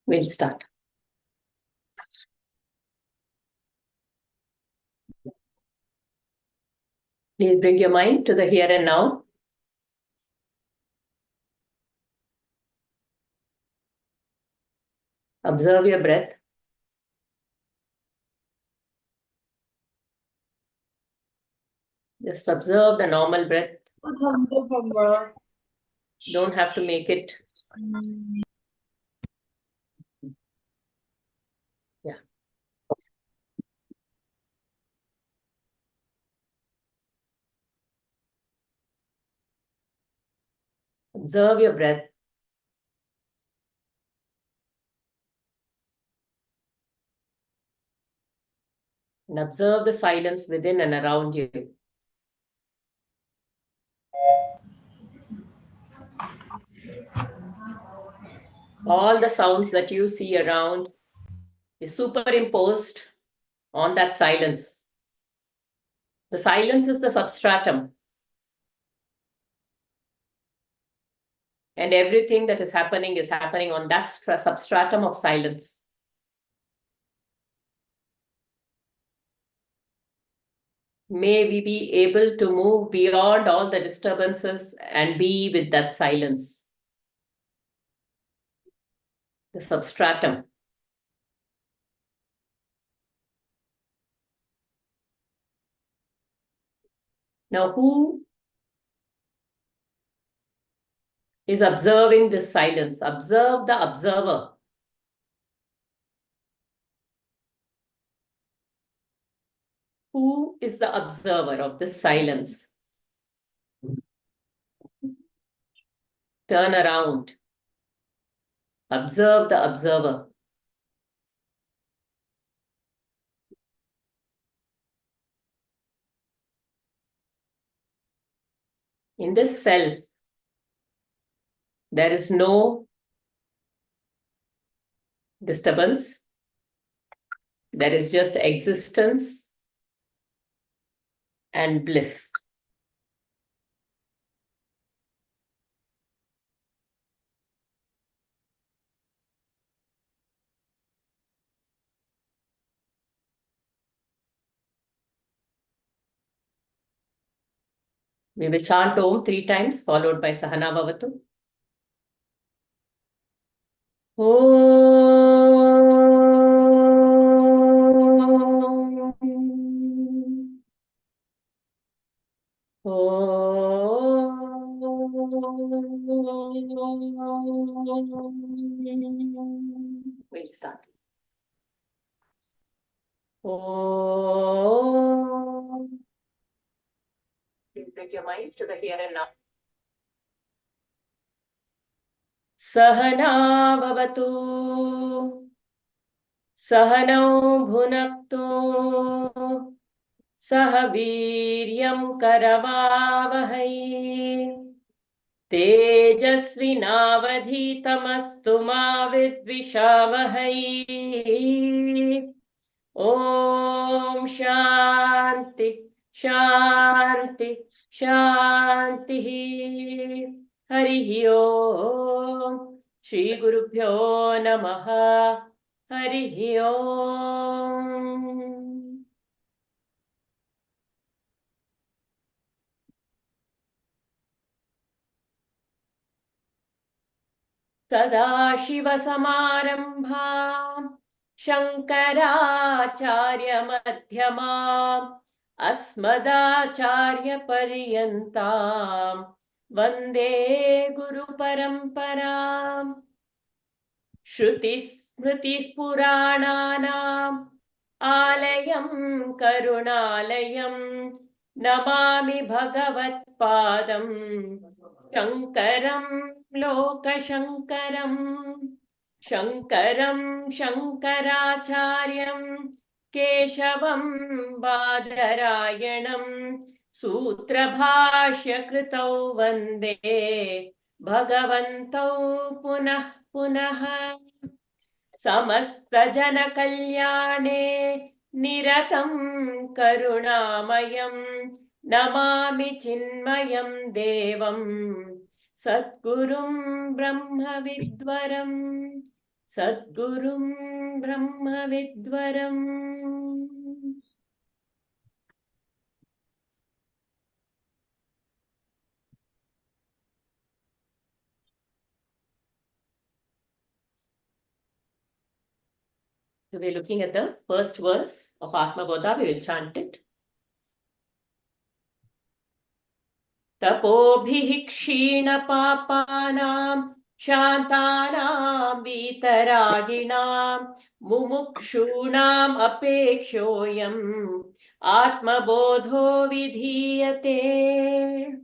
We'll start. Please bring your mind to the here and now. Observe your breath. Just observe the normal breath. Don't have to make it. Yeah. Observe your breath. And observe the silence within and around you. All the sounds that you see around is superimposed on that silence. The silence is the substratum. And everything that is happening on that substratum of silence. May we be able to move beyond all the disturbances and be with that silence. The substratum. Now, who is observing this silence? Observe the observer. Who is the observer of this silence? Turn around. Observe the observer. In this self, there is no disturbance. There is just existence and bliss. We will chant Om 3 times, followed by Sahana Bhavatu. We'll start. Please bring your mind to the here and now. Sahana Bhavatu. Sahanau Bhunaktu. Sahaviryam Karavavahai. Tejasvinavadhitamastu ma vidvishavahai. Om Shanti, Shanti, Shanti. Harihi Om. Shri Gurubhyo Namaha. Harihi Om. Sadashivasamarambham Shankaracharya-madhyamam Asmadacharya-paryantam Vande Guru-paramparam. Shruti-smriti-purananam Alayam Karunalayam Namami Bhagavat-padam Shankaram Lokashankaram Shankaram Shankaracharyam Keshavam Badarayanam Sutrabhashya Kritau Vande Bhagavantau Punah Punah. Samasta Jana Kalyane Niratam Karunamayam Namami Chinmayam Devam Satgurum Brahma Vidwaram Sadgurum Brahma Vidvaram. So we're looking at the first verse of Atma Bodha. We will chant it. Tapobhih kshina-papanam shantanam vitaraginam mumukshunam apekshoyam Atma Bodho vidhiyate.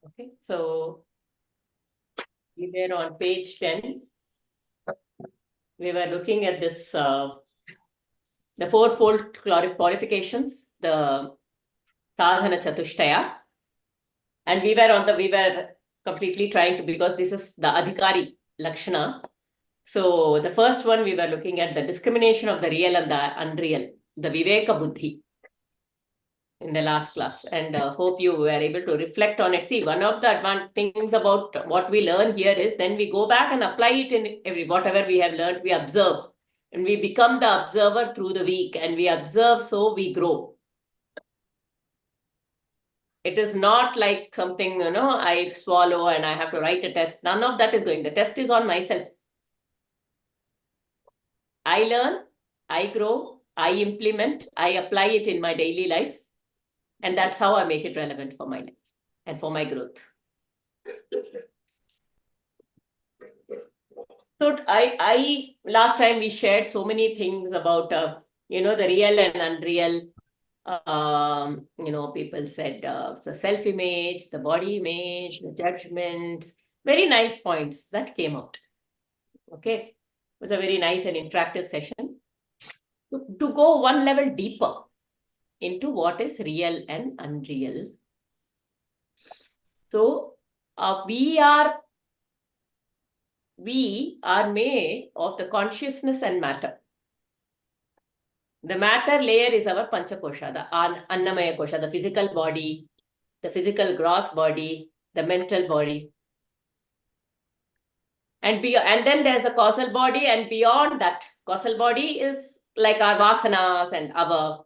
Okay, so we were on page 10. We were looking at this, the fourfold qualifications, the sadhana chatushtaya. And we were completely trying to, because this is the adhikari lakshana. So the first one, we were looking at the discrimination of the real and the unreal, the viveka buddhi, in the last class, and hope you were able to reflect on it. See, one of the things about what we learn here is then we go back and apply it in whatever we have learned, we observe, and we become the observer through the week, and we observe, so we grow. It is not like something, I swallow and I have to write a test. None of that is going. The test is on myself. I learn, I grow, I implement, I apply it in my daily life. And that's how I make it relevant for my life and for my growth. So I last time we shared so many things about, the real and unreal. People said the self-image, the body image, the judgments, very nice points that came out. Okay, it was a very nice and interactive session to go one level deeper into what is real and unreal. So we are made of the consciousness and matter. The matter layer is our panchakosha, the annamaya kosha, the physical body, the physical gross body, the mental body. And then there's the causal body, and beyond that causal body is like our vasanas and our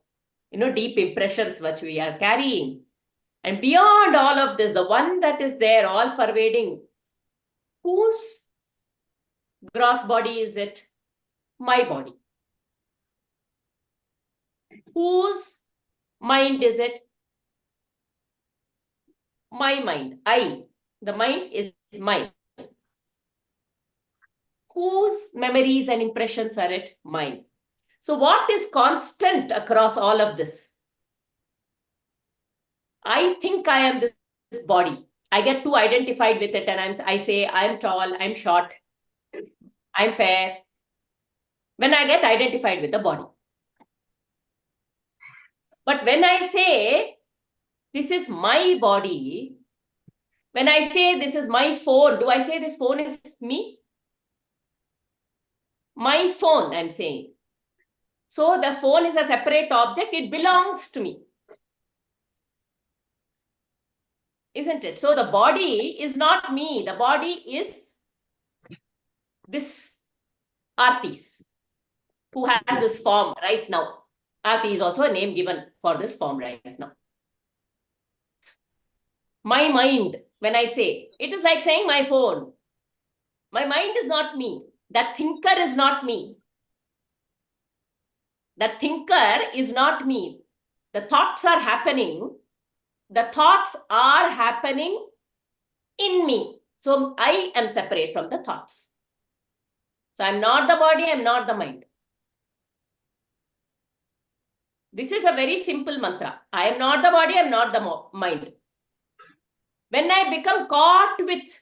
deep impressions which we are carrying. And beyond all of this, the one that is there, all pervading, whose gross body is it? My body. Whose mind is it? My mind. The mind is mine. Whose memories and impressions are it? Mine. So what is constant across all of this? I think I am this body. I get too identified with it, and I say I'm tall, I'm short, I'm fair. When I get identified with the body. But when I say this is my body, when I say this is my phone, do I say this phone is me? My phone, I'm saying. So the phone is a separate object, it belongs to me. Isn't it? So the body is not me. The body is this Artis, who has this form right now. Arti is also a name given for this form right now. My mind, when I say, it is like saying my phone. My mind is not me. That thinker is not me. That thinker is not me. The thoughts are happening. The thoughts are happening in me. So I am separate from the thoughts. So I'm not the body, I'm not the mind. This is a very simple mantra. I am not the body, I am not the mind. When I become caught with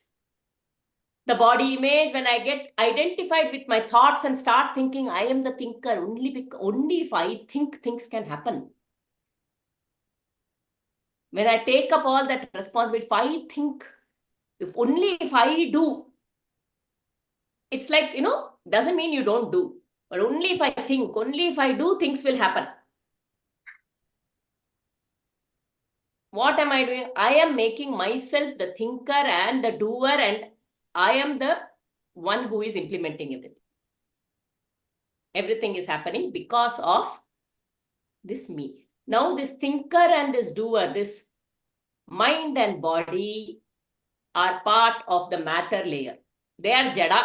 the body image, when I get identified with my thoughts and start thinking I am the thinker, only if I think things can happen. When I take up all that responsibility, if I think, only if I do, it's like, doesn't mean you don't do. But only if I think, only if I do, things will happen. What am I doing? I am making myself the thinker and the doer, and I am the one who is implementing everything. Everything is happening because of this me. Now this thinker and this doer, this mind and body are part of the matter layer. They are jada.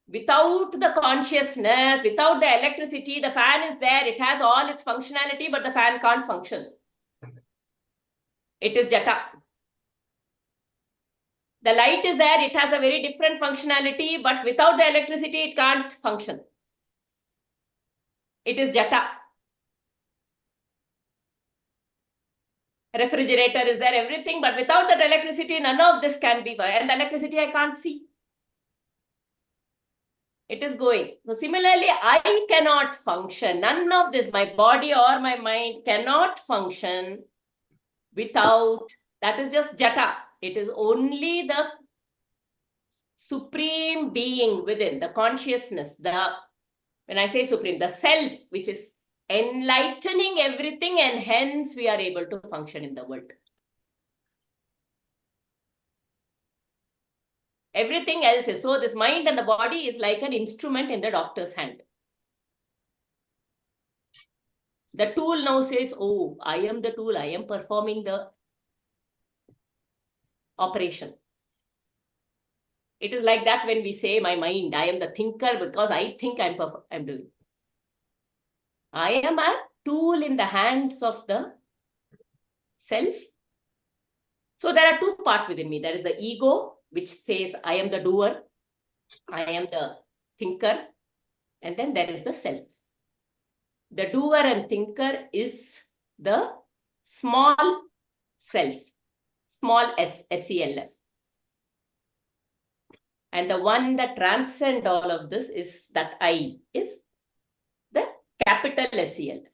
Without the consciousness, without the electricity, the fan is there. It has all its functionality, but the fan can't function. It is jata. The light is there. It has a very different functionality, but without the electricity, it can't function. It is jata. Refrigerator is there, everything, but without that electricity, none of this can be. And the electricity I can't see. It is going. So similarly, I cannot function. None of this, my body or my mind cannot function without, that is just jata. It is only the supreme being within, the consciousness, when I say supreme, the self, which is enlightening everything, and hence we are able to function in the world. Everything else is, so this mind and the body is like an instrument in the doctor's hand. The tool now says, oh, I am the tool, I am performing the operation. It is like that when we say my mind, I am the thinker because I think I'm doing. I am a tool in the hands of the self. So there are two parts within me. There is the ego, which says I am the doer, I am the thinker, and then there is the self. The doer and thinker is the small self, small s, S-E-L-F. And the one that transcends all of this is that I, is the capital S-E-L-F,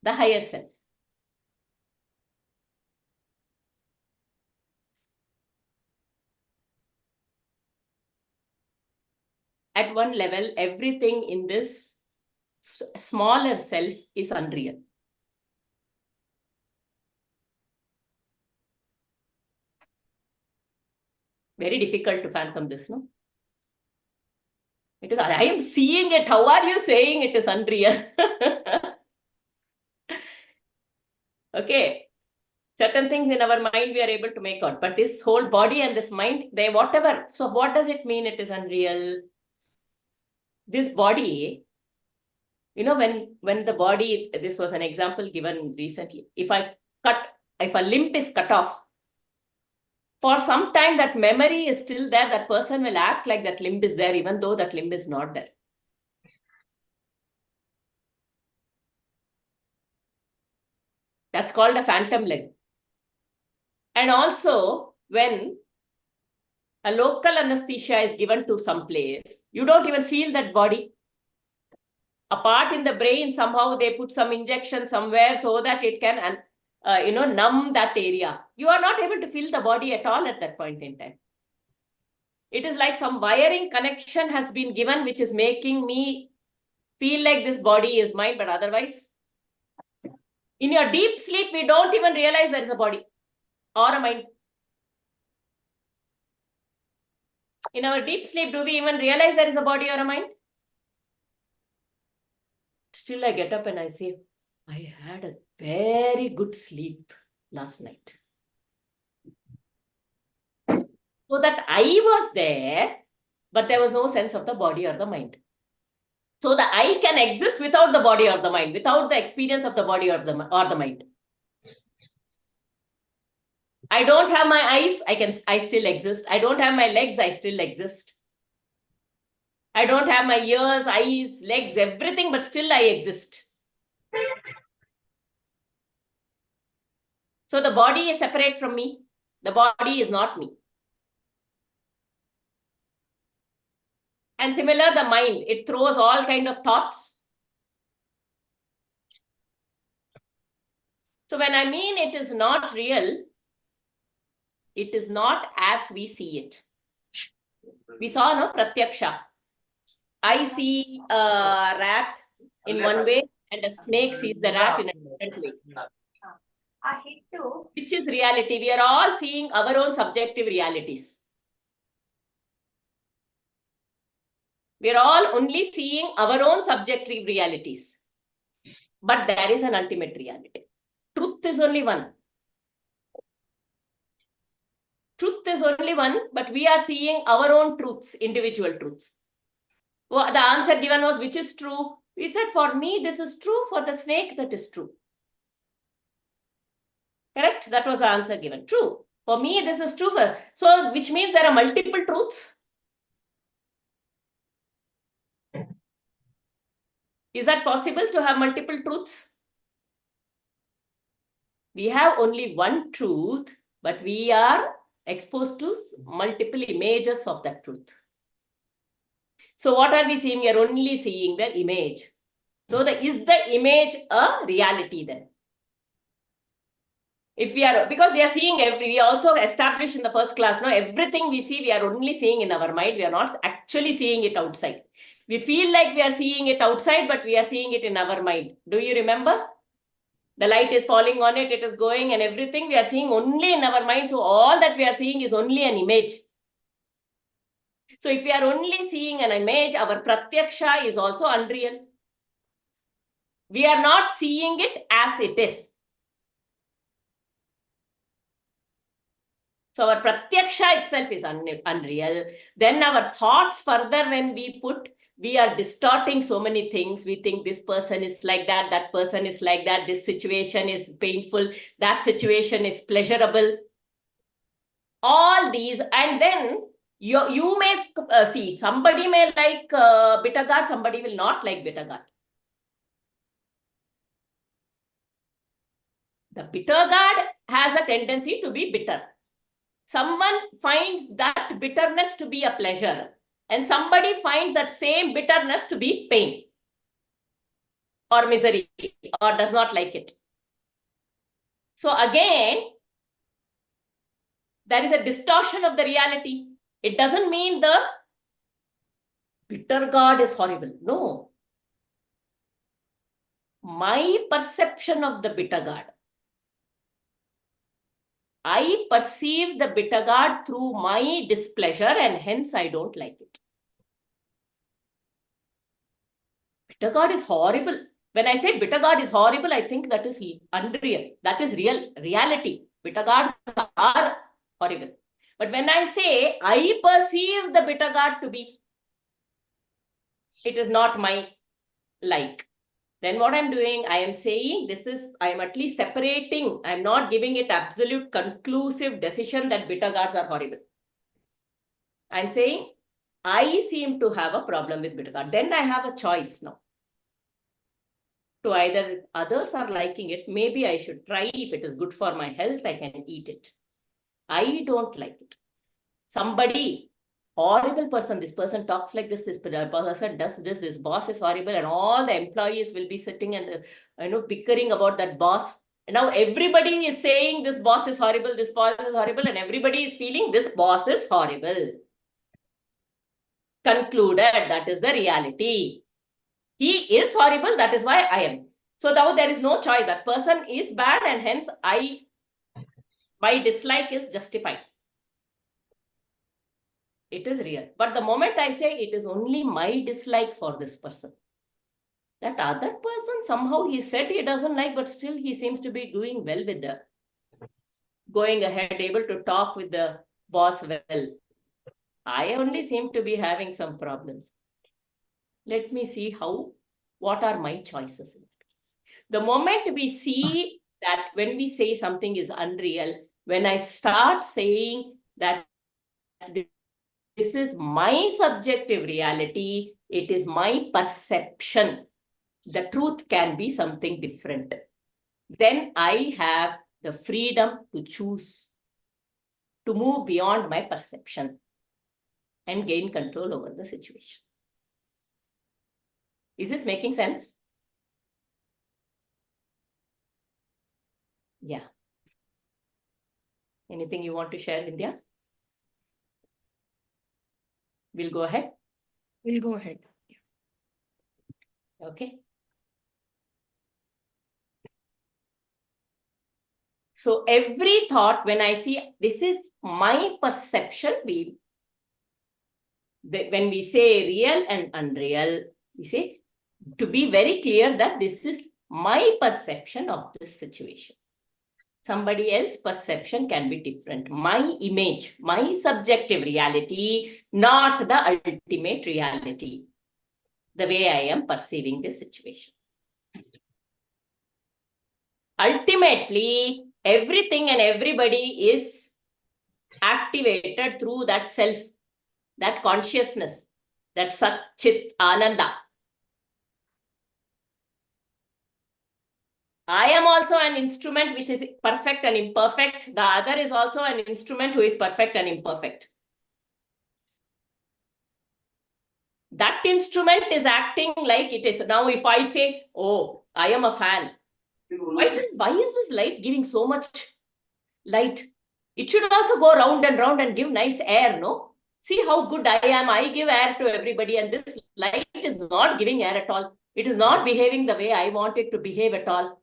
the higher self. At one level, everything in this smaller self is unreal. Very difficult to fathom this, no? It is, I am seeing it. How are you saying it is unreal? Okay. Certain things in our mind we are able to make out. But this whole body and this mind, they whatever. So what does it mean it is unreal? This body, you know, when the body, this was an example given recently. If a limb is cut off, for some time that memory is still there, that person will act like that limb is there, even though that limb is not there. That's called a phantom leg. And also, when a local anesthesia is given to some place, you don't even feel that body. A part in the brain, somehow they put some injection somewhere so that it can, numb that area. You are not able to feel the body at all at that point in time. It is like some wiring connection has been given, which is making me feel like this body is mine, but otherwise, in your deep sleep, we don't even realize there is a body or a mind. In our deep sleep, do we even realize there is a body or a mind? Still, I get up and I say, I had a very good sleep last night. So that I was there, but there was no sense of the body or the mind. So the I can exist without the body or the mind, without the experience of the body or the mind. I don't have my eyes, I still exist. I don't have my legs, I still exist. I don't have my ears, eyes, legs, everything, but still I exist. So the body is separate from me. The body is not me. And similar, the mind, it throws all kind of thoughts. So when I mean it is not real, it is not as we see it. We saw, no, Pratyaksha. I see a rat in one way and a snake sees the rat in a different way. Which is reality? We are all seeing our own subjective realities. We are all only seeing our own subjective realities. But there is an ultimate reality. Truth is only one. Truth is only one, but we are seeing our own truths, individual truths. Well, the answer given was, which is true? We said, for me, this is true. For the snake, that is true. Correct? That was the answer given. True. For me, this is true. So, which means there are multiple truths. Is that possible to have multiple truths? We have only one truth, but we are exposed to multiple images of that truth. So what are we seeing? We are only seeing the image. So is the image a reality then? If we are, because we are seeing we also established in the first class, everything we see, we are only seeing in our mind. We are not actually seeing it outside. We feel like we are seeing it outside, but we are seeing it in our mind. Do you remember? The light is falling on it, it is going and everything we are seeing only in our mind. So all that we are seeing is only an image. So if we are only seeing an image, our pratyaksha is also unreal. We are not seeing it as it is. So our pratyaksha itself is unreal. Then our thoughts further, when we are distorting so many things. We think this person is like that, that person is like that, this situation is painful, that situation is pleasurable. All these, and then you may see, somebody may like bitter gourd, somebody will not like bitter gourd. The bitter gourd has a tendency to be bitter. Someone finds that bitterness to be a pleasure, and somebody finds that same bitterness to be pain or misery, or does not like it. So again, there is a distortion of the reality. It doesn't mean the bitter gourd is horrible. No. My perception of the bitter gourd, I perceive the bitter gourd through my displeasure, and hence I don't like it. Bitter gourd is horrible. When I say bitter gourd is horrible, I think that is unreal. That is reality. Bitter gourds are horrible. But when I say I perceive the bitter gourd to be, it is not my like. Then what I'm doing, I am saying I am at least separating. I'm not giving it absolute conclusive decision that bitter gourds are horrible. I'm saying I seem to have a problem with bitter gourd. Then I have a choice now. To either others are liking it, maybe I should try. If it is good for my health, I can eat it. I don't like it. Somebody, horrible person, this person talks like this person does this boss is horrible, and all the employees will be sitting and bickering about that boss. And now everybody is saying this boss is horrible, this boss is horrible, and everybody is feeling this boss is horrible. Concluded, that is the reality. He is horrible, that is why I am. So now there is no choice. That person is bad, and hence my dislike is justified. It is real. But the moment I say it is only my dislike for this person, that other person, somehow he said he doesn't like, but still he seems to be doing well with the going ahead, able to talk with the boss well. I only seem to be having some problems. Let me see what are my choices. The moment we see that when we say something is unreal, when I start saying that this is my subjective reality, it is my perception, the truth can be something different. Then I have the freedom to choose, to move beyond my perception and gain control over the situation. Is this making sense? Yeah. Anything you want to share, Vidya? We'll go ahead. We'll go ahead. Okay. So every thought, when I see this is my perception, when we say real and unreal, we say to be very clear that this is my perception of this situation. Somebody else's perception can be different. My image, my subjective reality, not the ultimate reality, the way I am perceiving this situation. Ultimately, everything and everybody is activated through that self, that consciousness, that Sat Chit Ananda. I am also an instrument which is perfect and imperfect. The other is also an instrument who is perfect and imperfect. That instrument is acting like it is. Now, if I say, oh, I am a fan, why is this light giving so much light? It should also go round and give nice air, no? See how good I am. I give air to everybody, and this light is not giving air at all. It is not behaving the way I want it to behave at all.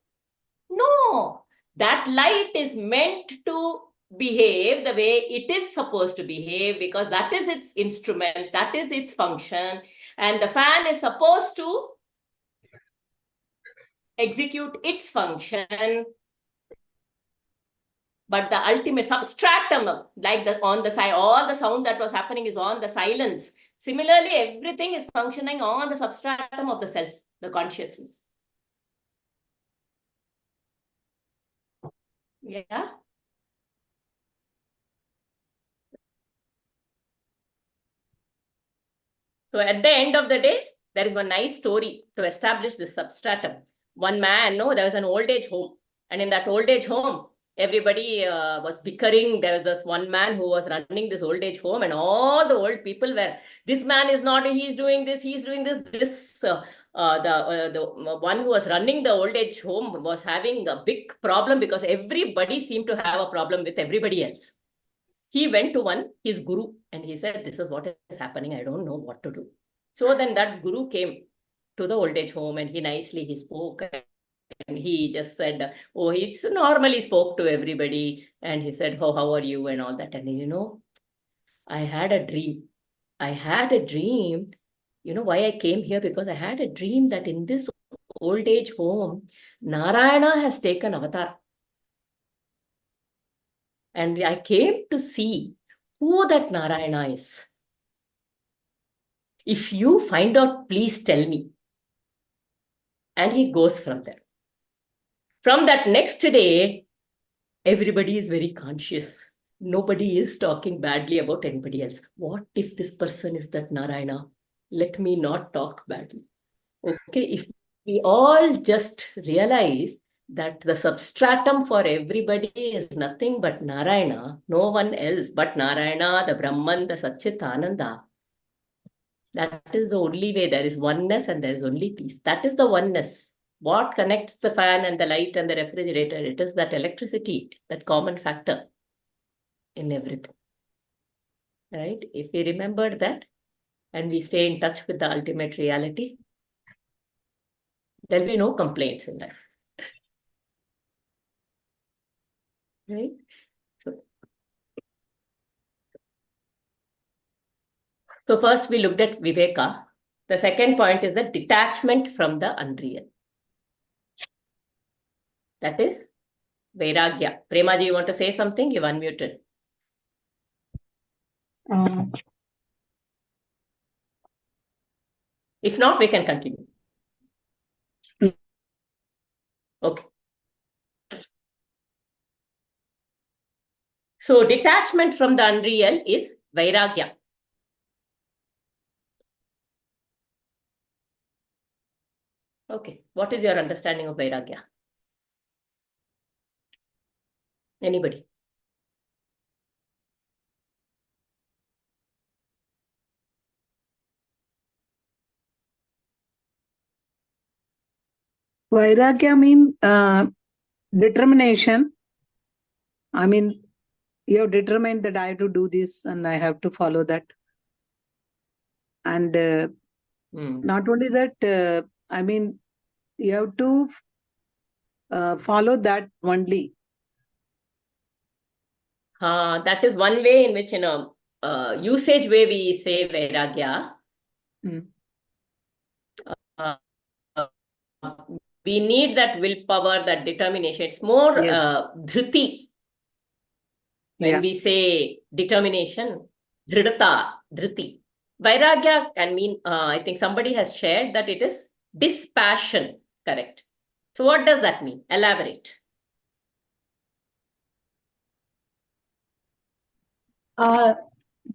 No, that light is meant to behave the way it is supposed to behave, because that is its instrument, that is its function, and the fan is supposed to execute its function. But the ultimate substratum, like on the side, all the sound that was happening is on the silence. Similarly, everything is functioning on the substratum of the self, the consciousness. Yeah. So at the end of the day, there is one nice story to establish this substratum. One man, no, there was an old age home. And in that old age home, everybody was bickering. There was this one man who was running this old age home, and all the old people were, this man is not, he's doing this, he's doing this. The one who was running the old age home was having a big problem, because everybody seemed to have a problem with everybody else. He went to his guru, and he said, this is what is happening. I don't know what to do. So then that guru came to the old age home, and he spoke, and he just said, oh, he normally spoke to everybody. And he said, oh, how are you? And all that. And I had a dream. You know why I came here? Because I had a dream that in this old age home, Narayana has taken avatar. And I came to see who that Narayana is. If you find out, please tell me. And he goes from there. From that next day, everybody is very conscious. Nobody is talking badly about anybody else. What if this person is that Narayana? Let me not talk badly. Okay, if we all just realize that the substratum for everybody is nothing but Narayana, no one else but Narayana, the Brahman, the Satchit Ananda. That is the only way. There is oneness and there is only peace. That is the oneness. What connects the fan and the light and the refrigerator? It is that electricity, that common factor in everything. Right? If we remember that and we stay in touch with the ultimate reality, there'll be no complaints in life. Right? So first we looked at Viveka. The second point is the detachment from the unreal. That is Vairagya. Premaji, you want to say something? You've unmuted. If not, we can continue. Okay. So detachment from the unreal is Vairagya. Okay. What is your understanding of Vairagya? Anybody? Vairagya means determination. I mean, you have determined that I have to do this and I have to follow that. And not only that, I mean, you have to follow that only. That is one way in which, in a usage way, we say Vairagya. Mm. Uh, we need that willpower, that determination. It's more Yes. dhriti. When Yeah. we say determination, dridata, dhriti. Vairagya can mean, I think somebody has shared that it is dispassion, correct? So what does that mean? Elaborate.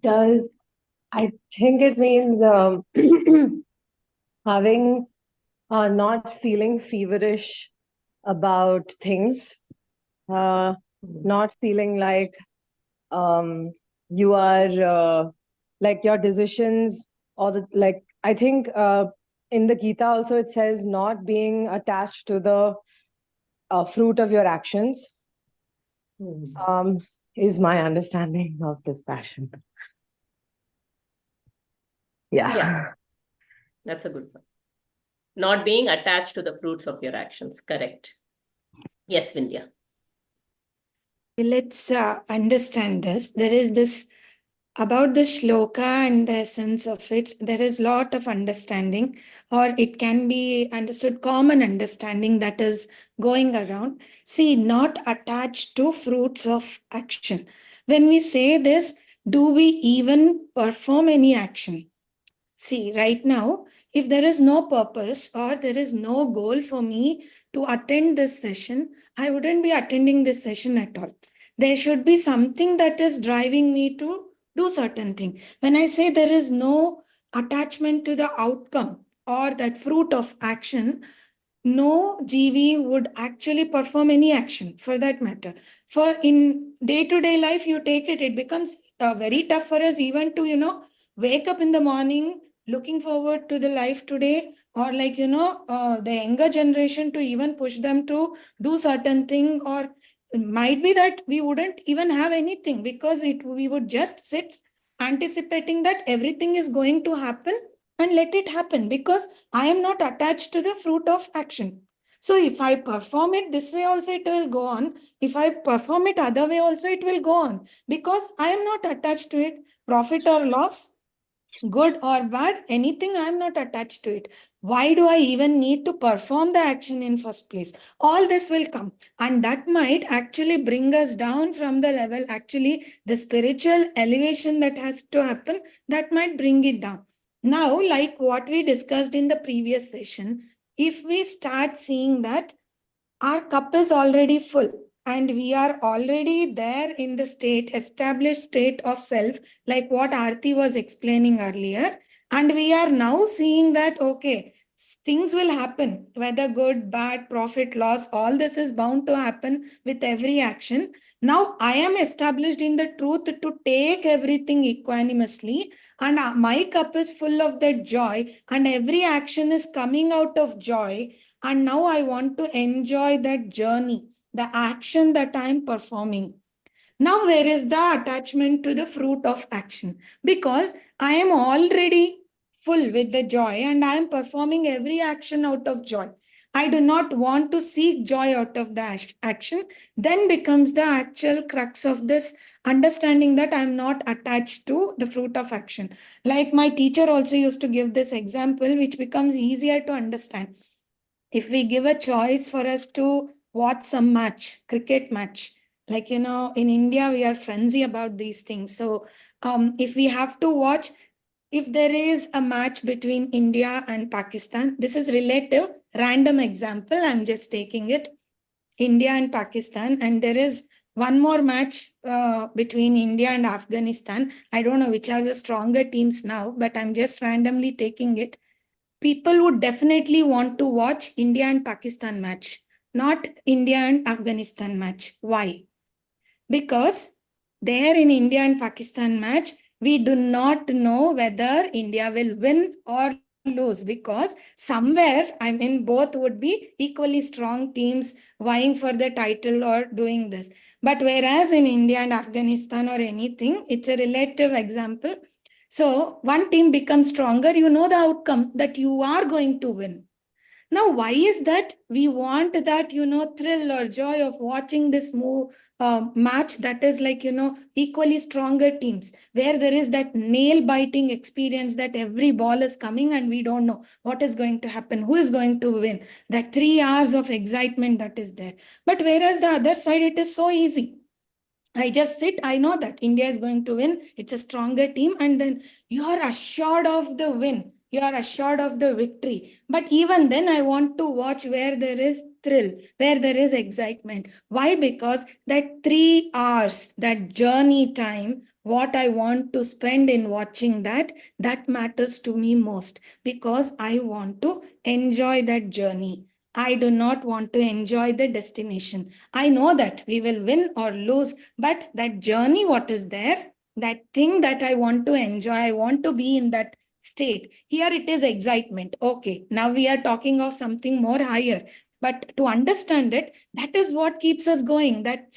Does I think it means having not feeling feverish about things, not feeling like you are like your decisions or the like. I think in the Gita also it says not being attached to the fruit of your actions is my understanding of this passion. Yeah, that's a good one. Not being attached to the fruits of your actions, correct. Yes, Vindhya. Let's understand this. There is this about the shloka and the essence of it. There is lot of understanding, or it can be understood common understanding that is going around. See, not attached to fruits of action. When we say this, do we even perform any action? See, right now, if there is no purpose or there is no goal for me to attend this session, I wouldn't be attending this session at all. There should be something that is driving me to do certain thing. When I say there is no attachment to the outcome or that fruit of action, no GV would actually perform any action for that matter. For in day-to-day life, you take it, it becomes very tough for us even to, wake up in the morning looking forward to the life today, or like, the younger generation to even push them to do certain thing, or it might be that we wouldn't even have anything because we would just sit anticipating that everything is going to happen and let it happen because I am not attached to the fruit of action. So if I perform it this way also it will go on. If I perform it other way also it will go on because I am not attached to it. Profit or loss, good or bad, anything, I am not attached to it. Why do I even need to perform the action in first place? All this will come, and that might actually bring us down from the level. Actually, the spiritual elevation that has to happen, that might bring it down. Now, like what we discussed in the previous session, if we start seeing that our cup is already full and we are already there in the established state of self, like what Aarti was explaining earlier. And we are now seeing that, okay, things will happen, whether good, bad, profit, loss, all this is bound to happen with every action. Now I am established in the truth to take everything equanimously, and my cup is full of that joy, and every action is coming out of joy. And now I want to enjoy that journey, the action that I'm performing. Now, where is the attachment to the fruit of action? Because I am already full with the joy and I am performing every action out of joy. I do not want to seek joy out of the action. Then becomes the actual crux of this understanding that I'm not attached to the fruit of action. Like my teacher also used to give this example, which becomes easier to understand. If we give a choice for us to watch some match, cricket match, like, in India, we are frenzy about these things. So if we have to watch, if there is a match between India and Pakistan, this is relative, random example, I'm just taking it, India and Pakistan, and there is one more match between India and Afghanistan. I don't know which are the stronger teams now, but I'm just randomly taking it. People would definitely want to watch India and Pakistan match, not India and Afghanistan match. Why? Because there in India and Pakistan match, we do not know whether India will win or lose, because somewhere, I mean, both would be equally strong teams vying for the title or doing this. But whereas in India and Afghanistan or anything, it's a relative example. So one team becomes stronger, you know the outcome that you are going to win. Now, why is that? We want that, thrill or joy of watching this match that is like, equally stronger teams, where there is that nail biting experience that every ball is coming and we don't know what is going to happen, who is going to win, that 3 hours of excitement that is there. But whereas the other side, it is so easy. I just sit, I know that India is going to win. It's a stronger team. And then you are assured of the win. You are assured of the victory. But even then, I want to watch where there is thrill, where there is excitement. Why? Because that 3 hours, that journey time, what I want to spend in watching that matters to me most, because I want to enjoy that journey. I do not want to enjoy the destination. I know that we will win or lose, but that journey, what is there, that thing that I want to enjoy, I want to be in that state. Here it is excitement. Okay, now we are talking of something more higher. But to understand it, that is what keeps us going. That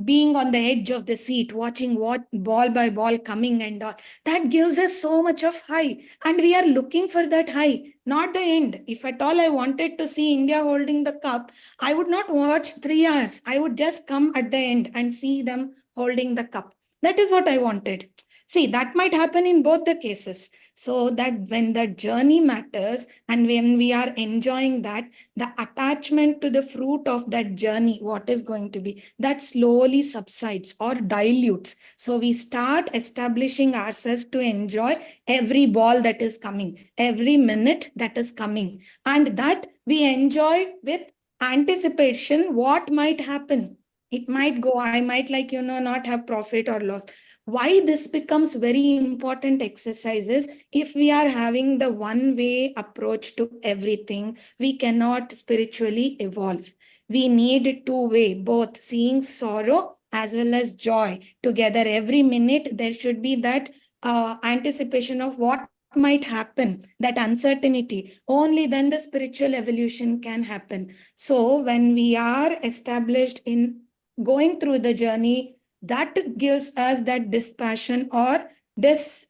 being on the edge of the seat, watching what ball by ball coming and all, that gives us so much of high. And we are looking for that high, not the end. If at all I wanted to see India holding the cup, I would not watch 3 hours. I would just come at the end and see them holding the cup. That is what I wanted. See, that might happen in both the cases. So that when the journey matters and when we are enjoying that, the attachment to the fruit of that journey, what is going to be, that slowly subsides or dilutes. So we start establishing ourselves to enjoy every ball that is coming, every minute that is coming, and that we enjoy with anticipation what might happen. It might go, I might like, not have profit or loss. Why this becomes very important exercises? If we are having the one way approach to everything, we cannot spiritually evolve. We need two way, both seeing sorrow as well as joy together. Every minute there should be that anticipation of what might happen, that uncertainty. Only then the spiritual evolution can happen. So when we are established in going through the journey, that gives us that dispassion or this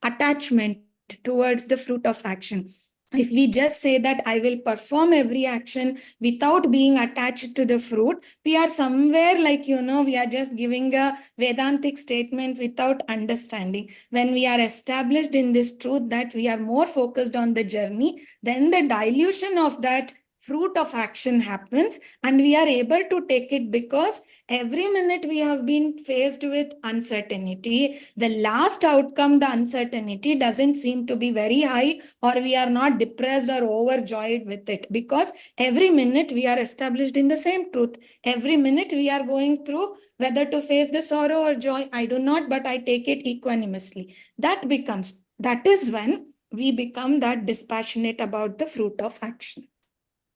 attachment towards the fruit of action. If we just say that I will perform every action without being attached to the fruit, we are somewhere like, we are just giving a Vedantic statement without understanding. When we are established in this truth that we are more focused on the journey, then the dilution of that fruit of action happens and we are able to take it, because every minute we have been faced with uncertainty. The last outcome, the uncertainty doesn't seem to be very high, or we are not depressed or overjoyed with it, because every minute we are established in the same truth. Every minute we are going through whether to face the sorrow or joy. I do not, but I take it equanimously. That is when we become that dispassionate about the fruit of action.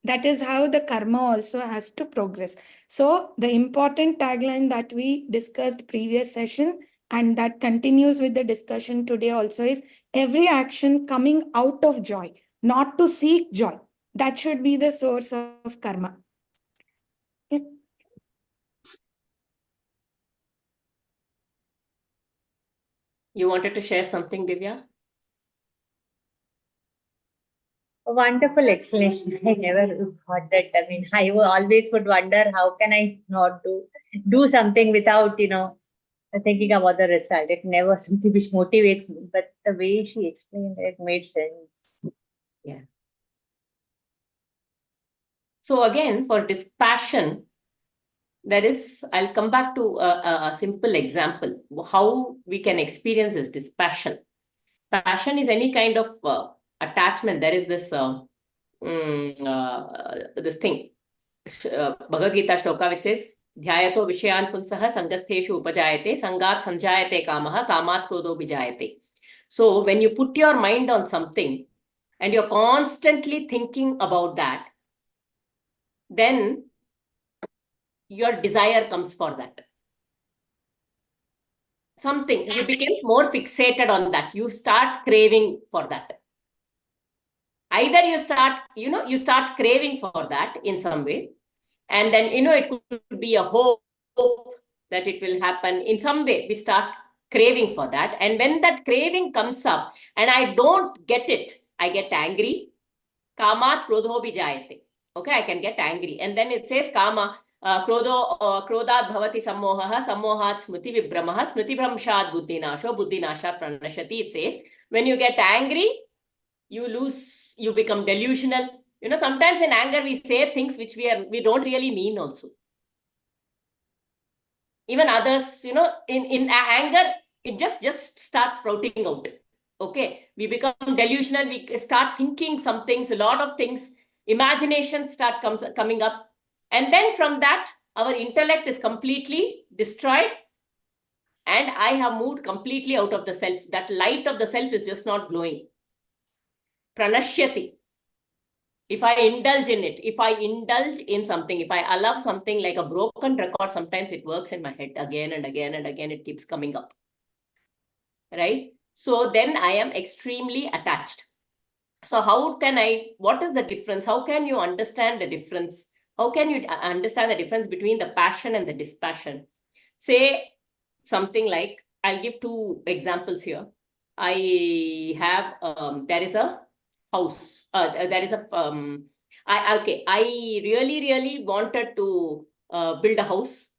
That is how the karma also has to progress. So the important tagline that we discussed previous session and that continues with the discussion today also is every action coming out of joy, not to seek joy. That should be the source of karma. Yeah. You wanted to share something, Divya? A wonderful explanation. I never thought that. I mean, I always would wonder how can I not do something without, thinking about the result. It never something which motivates me. But the way she explained it made sense. Yeah. So again, for dispassion, I'll come back to a simple example, how we can experience this passion. Passion is any kind of attachment. There is this this thing, Bhagavad Gita shloka, which says, Dhyayato Vishayan Punsaha Sangastheshu Upajayate Sangat Sanjayate Kamaha Kamat Krodho Bijayate. So when you put your mind on something and you're constantly thinking about that, then your desire comes for that. Something, you become more fixated on that. You start craving for that. Either you start craving for that in some way, and then, it could be a hope that it will happen. In some way, we start craving for that. And when that craving comes up and I don't get it, I get angry. Kamat krodho bijayate. Okay, I can get angry. And then it says kama, Krodhat bhavati sammohaha, sammohat smriti vibhramaha, smriti bhramshat buddhinasho, buddhinashat pranashati. It says, when you get angry, you become delusional. Sometimes in anger we say things which we don't really mean also. Even others, in anger, it just starts sprouting out. Okay, we become delusional. We start thinking some things, a lot of things. Imagination coming up, and then from that, our intellect is completely destroyed, and I have moved completely out of the self. That light of the self is just not glowing. Pranashyati. If I indulge in it, if I indulge in something, if I allow something like a broken record, sometimes it works in my head again and again and again, it keeps coming up. Right? So then I am extremely attached. So what is the difference? How can you understand the difference? How can you understand the difference between the passion and the dispassion? Say something like, I'll give two examples here. I have, there is a house. There is a, I really wanted to build a house.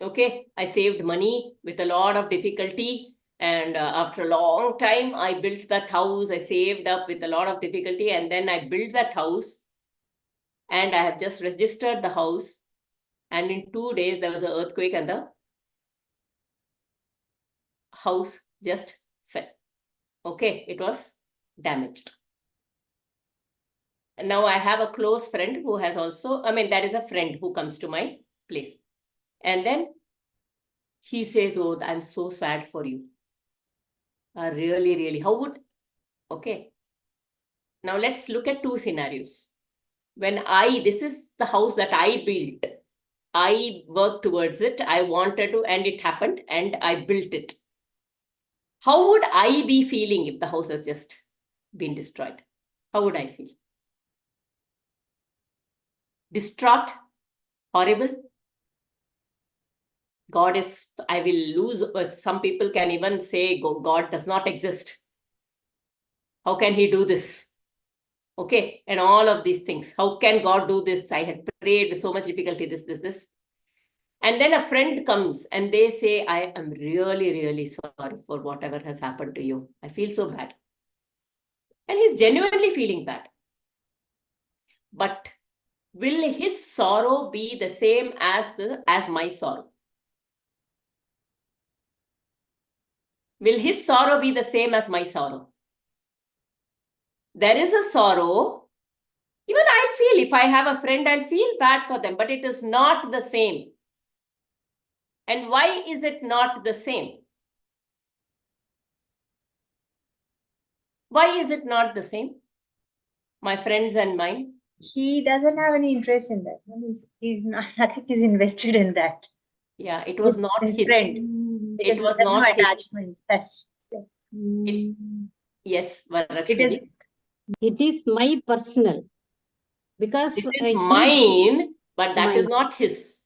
Okay, I saved money with a lot of difficulty. And after a long time, I built that house. I saved up with a lot of difficulty. And then I built that house. And I have just registered the house. And in 2 days, there was an earthquake and the house just fell. Okay, it was damaged. And now I have a close friend who has also, there is a friend who comes to my place. And then he says, oh, I'm so sad for you. Really, really. Okay. Now let's look at two scenarios. This is the house that I built. I worked towards it. I wanted to, and it happened, and I built it. How would I be feeling if the house has just been destroyed? How would I feel? Distraught? Horrible? I will lose. Some people can even say God does not exist. How can he do this? Okay, and all of these things. How can God do this? I had prayed with so much difficulty, this. And then a friend comes and they say, I am really, really sorry for whatever has happened to you. I feel so bad. And he's genuinely feeling bad. But will his sorrow be the same as my sorrow? Will his sorrow be the same as my sorrow? There is a sorrow. Even I'll feel, if I have a friend, I'll feel bad for them, but it is not the same. And why is it not the same? Why is it not the same? My friends and mine. He doesn't have any interest in that. He's not, I think he's invested in that. Yeah, it was not his friend. It was there's not no his. attachment. That's Yes, it is my personal. Because this is mine, but that is mine. not his.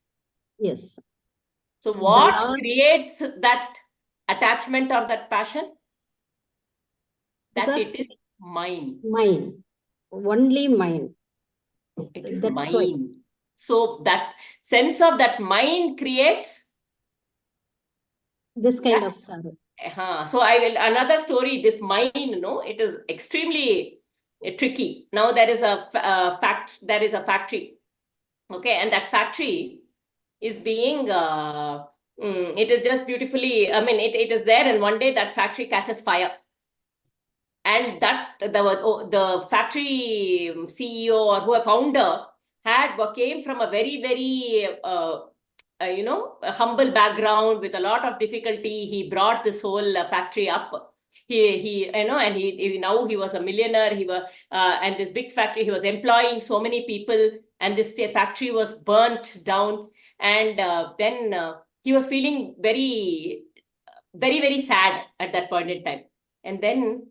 Yes. So what creates that attachment or that passion? That Because it is mine. Mine. Only mine. It is That's mine. why. So that sense of that mine creates This kind of sorrow. So another story, this mine, it is extremely tricky. Now there is a factory. Okay, and that factory is being, it is just beautifully, it is there, and one day that factory catches fire. And the factory CEO or who founder came from a very, very, a humble background with a lot of difficulty. He brought this whole factory up. Now he was a millionaire. And this big factory, he was employing so many people, and this factory was burnt down. And then he was feeling very, very, very sad at that point in time. And then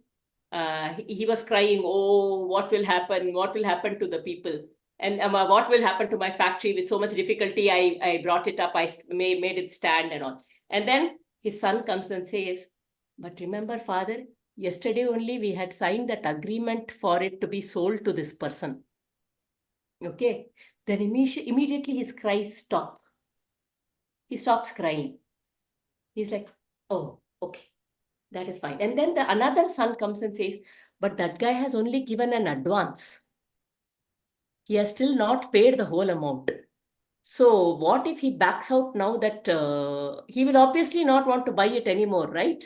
he was crying, oh, what will happen? What will happen to the people? And what will happen to my factory? With so much difficulty, I brought it up. I made it stand and all. And then his son comes and says, but remember, father, yesterday only we had signed that agreement for it to be sold to this person. Okay. then immediately his cries stop. He stops crying. He's like, oh, okay, that is fine. And then another son comes and says, but that guy has only given an advance. He has still not paid the whole amount. So what if he backs out now that he will obviously not want to buy it anymore, right?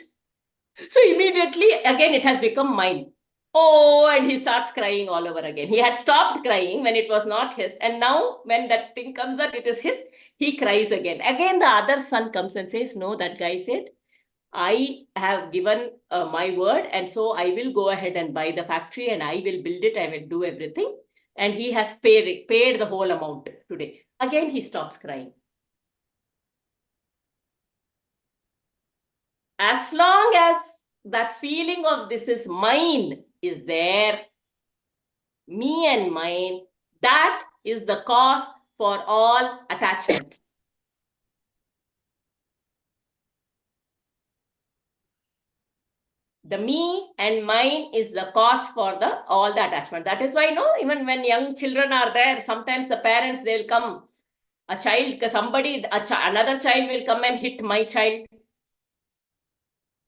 So immediately, again, it has become mine. Oh, and he starts crying all over again. He had stopped crying when it was not his. And now when that thing comes that it is his, he cries again. Again, the other son comes and says, no, that guy said, I have given my word. And so I will go ahead and buy the factory and I will build it. I will do everything. And he has paid the whole amount today. Again, he stops crying. As long as that feeling of this is mine is there, me and mine, that is the cause for all attachment. The me and mine is the cause for all the attachment. That is why, even when young children are there, sometimes the parents, they'll come, a child, another child will come and hit my child.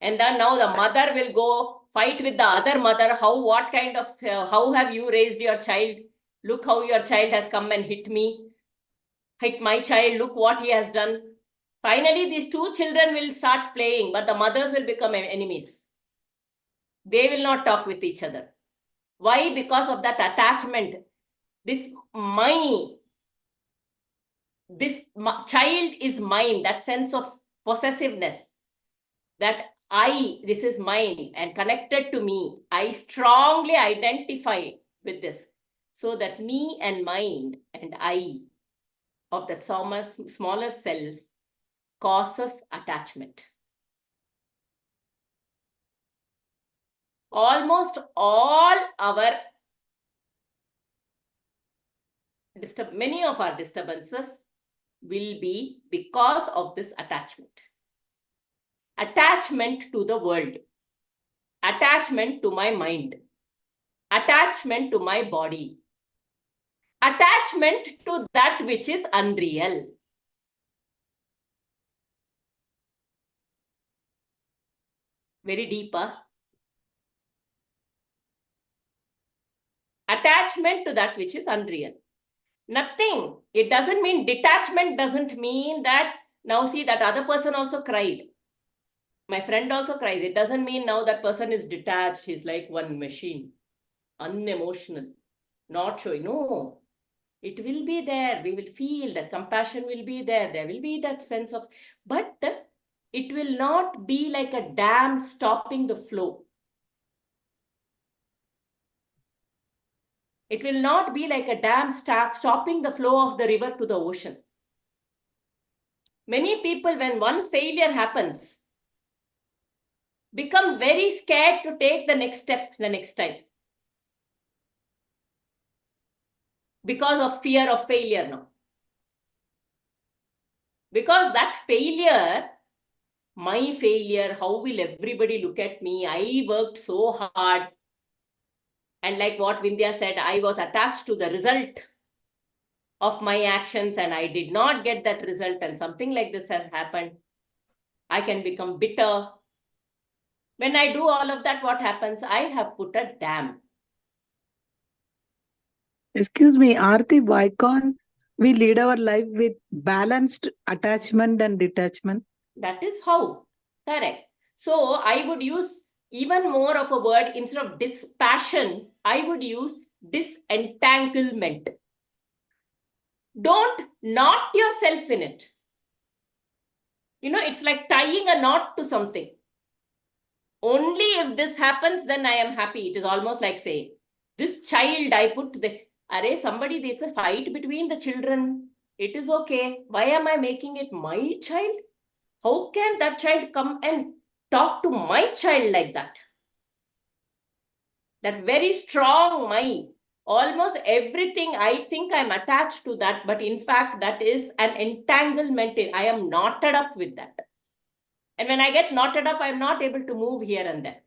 And then now the mother will go fight with the other mother. How have you raised your child? Look how your child has come and hit me. Hit my child. Look what he has done. Finally, these two children will start playing, but the mothers will become enemies. They will not talk with each other. Why? Because of that attachment. This child is mine, that sense of possessiveness, that this is mine and connected to me. I strongly identify with this. So that me and mind and I of that smaller self causes attachment. Almost all many of our disturbances will be because of this attachment. Attachment to the world, attachment to my mind, attachment to my body, attachment to that which is unreal. Very deep, huh? Attachment to that which is unreal. Nothing. It doesn't mean detachment, doesn't mean that now see that other person also cried. My friend also cries. It doesn't mean now that person is detached. He's like one machine, unemotional, not showing. No, it will be there. We will feel that compassion will be there. There will be that sense of, but it will not be like a dam stopping the flow. It will not be like a dam stopping the flow of the river to the ocean. Many people, when one failure happens, become very scared to take the next step the next time. Because of fear of failure now. Because that failure, my failure, how will everybody look at me? I worked so hard. And like what Vindhya said, I was attached to the result of my actions and I did not get that result and something like this has happened. I can become bitter. When I do all of that, what happens? I have put a dam. Excuse me, Aarti, why can't we lead our life with balanced attachment and detachment? That is how. Correct. So I would use even more of a word instead of dispassion. I would use disentanglement. Don't knot yourself in it. It's like tying a knot to something. Only if this happens, then I am happy. It is almost like saying, this child I put there's a fight between the children. It is okay. Why am I making it my child? How can that child come and talk to my child like that? That very strong mind. Almost everything I think I'm attached to that, but in fact, that is an entanglement. I am knotted up with that. And when I get knotted up, I'm not able to move here and there.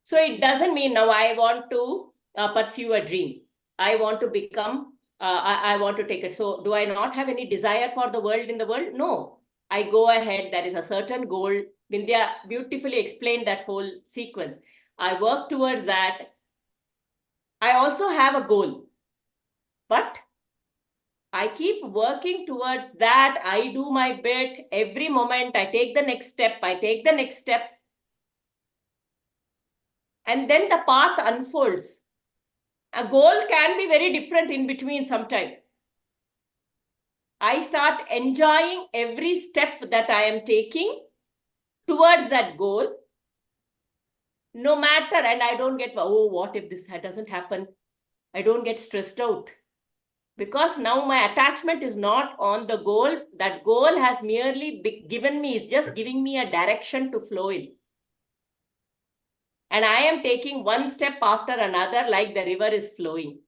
So it doesn't mean now I want to pursue a dream. I want to become, I want to take it. So do I not have any desire for the world in the world? No, I go ahead. There is a certain goal. Vindhya beautifully explained that whole sequence. I work towards that. I also have a goal, but I keep working towards that. I do my bit every moment. I take the next step. I take the next step. And then the path unfolds. A goal can be very different in between sometimes. I start enjoying every step that I am taking towards that goal, no matter, and I don't get, oh, what if this doesn't happen? I don't get stressed out because now my attachment is not on the goal. That goal has merely given me, is just giving me a direction to flow in. And I am taking one step after another like the river is flowing.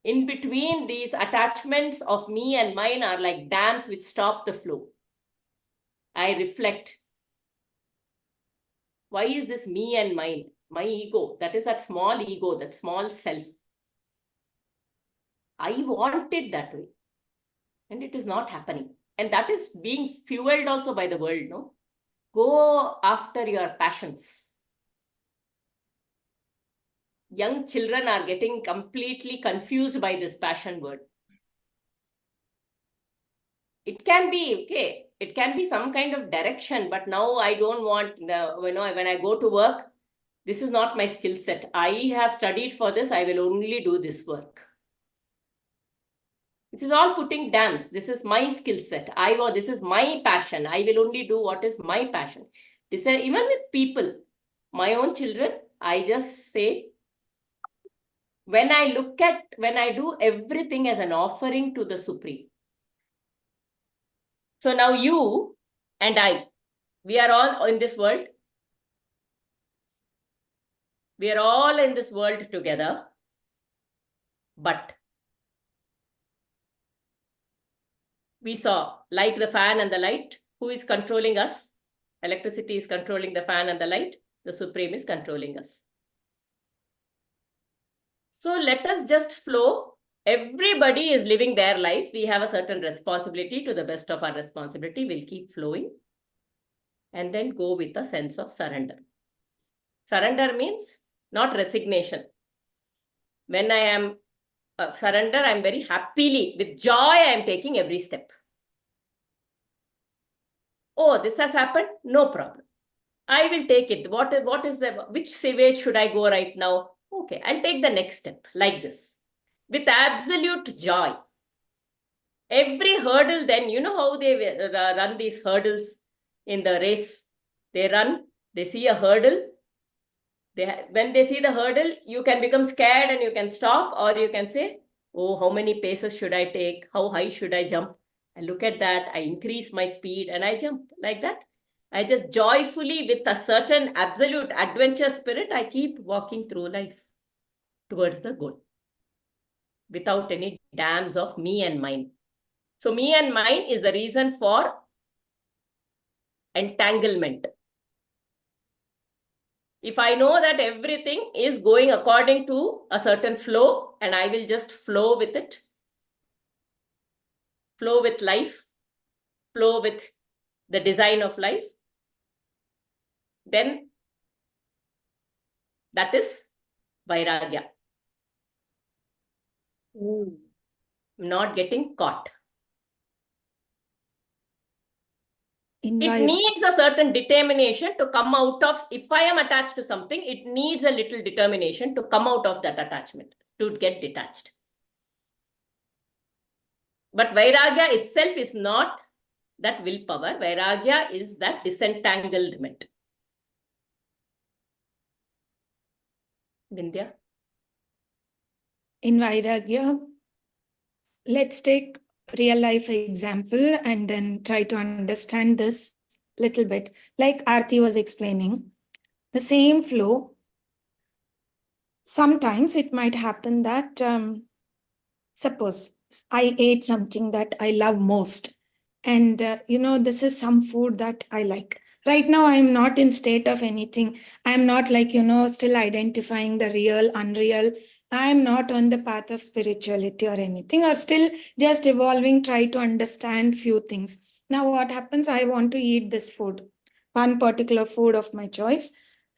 In between, these attachments of me and mine are like dams which stop the flow. I reflect. Why is this me and mine? My ego, that is that small ego, that small self. I want it that way. And it is not happening. And that is being fueled also by the world, no? Go after your passions. Young children are getting completely confused by this passion word. It can be, okay, it can be some kind of direction, but now I don't want the, when I go to work, this is not my skill set. I have studied for this. I will only do this work. This is all putting dams. This is my skill set. This is my passion. I will only do what is my passion. This is even with people, my own children, I just say, when I do everything as an offering to the Supreme. So now you and I, we are all in this world. We are all in this world together. But we saw, like the fan and the light, who is controlling us? Electricity is controlling the fan and the light. The Supreme is controlling us. So let us just flow. Everybody is living their lives. We have a certain responsibility. To the best of our responsibility, we'll keep flowing. And then go with a sense of surrender. Surrender means not resignation. When I am surrender, I'm very happily, with joy, I am taking every step. Oh, this has happened? No problem. I will take it. Which way should I go right now? Okay, I'll take the next step like this. With absolute joy. Every hurdle then, you know how they run these hurdles in the race? They run, they see a hurdle. When they see the hurdle, you can become scared and you can stop, or you can say, oh, how many paces should I take? How high should I jump? I look at that, I increase my speed and I jump like that. I just joyfully, with a certain absolute adventure spirit, I keep walking through life towards the goal without any dams of me and mine. So me and mine is the reason for entanglement. If I know that everything is going according to a certain flow and I will just flow with it, flow with life, flow with the design of life, then that is vairagya. Not getting caught. It needs a certain determination to come out of, if I am attached to something, it needs a little determination to come out of that attachment, to get detached. But vairagya itself is not that willpower. Vairagya is that disentanglement. Vindhya? In vairagya, let's take real life example and then try to understand this little bit. Like Aarti was explaining, the same flow, sometimes it might happen that, suppose I ate something that I love most. And, this is some food that I like. Right now, I'm not in state of anything. I'm not like, still identifying the real, unreal. I'm not on the path of spirituality or anything, or still just evolving, try to understand few things. Now, what happens? I want to eat this food, one particular food of my choice,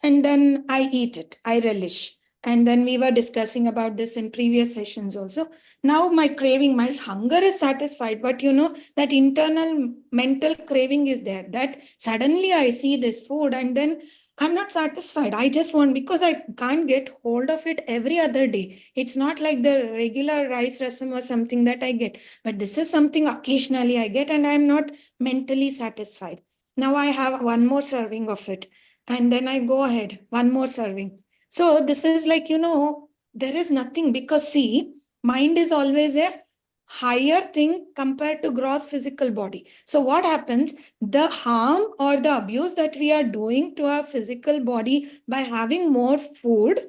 and then I eat it. I relish. And then we were discussing about this in previous sessions also. Now my craving, my hunger is satisfied, but that internal mental craving is there, that suddenly I see this food and then I'm not satisfied. I just want, because I can't get hold of it every other day. It's not like the regular rice rasam or something that I get, but this is something occasionally I get and I'm not mentally satisfied. Now I have one more serving of it and then I go ahead, one more serving. So this is like, there is nothing, because see, mind is always a higher thing compared to gross physical body. So what happens? The harm or the abuse that we are doing to our physical body by having more food,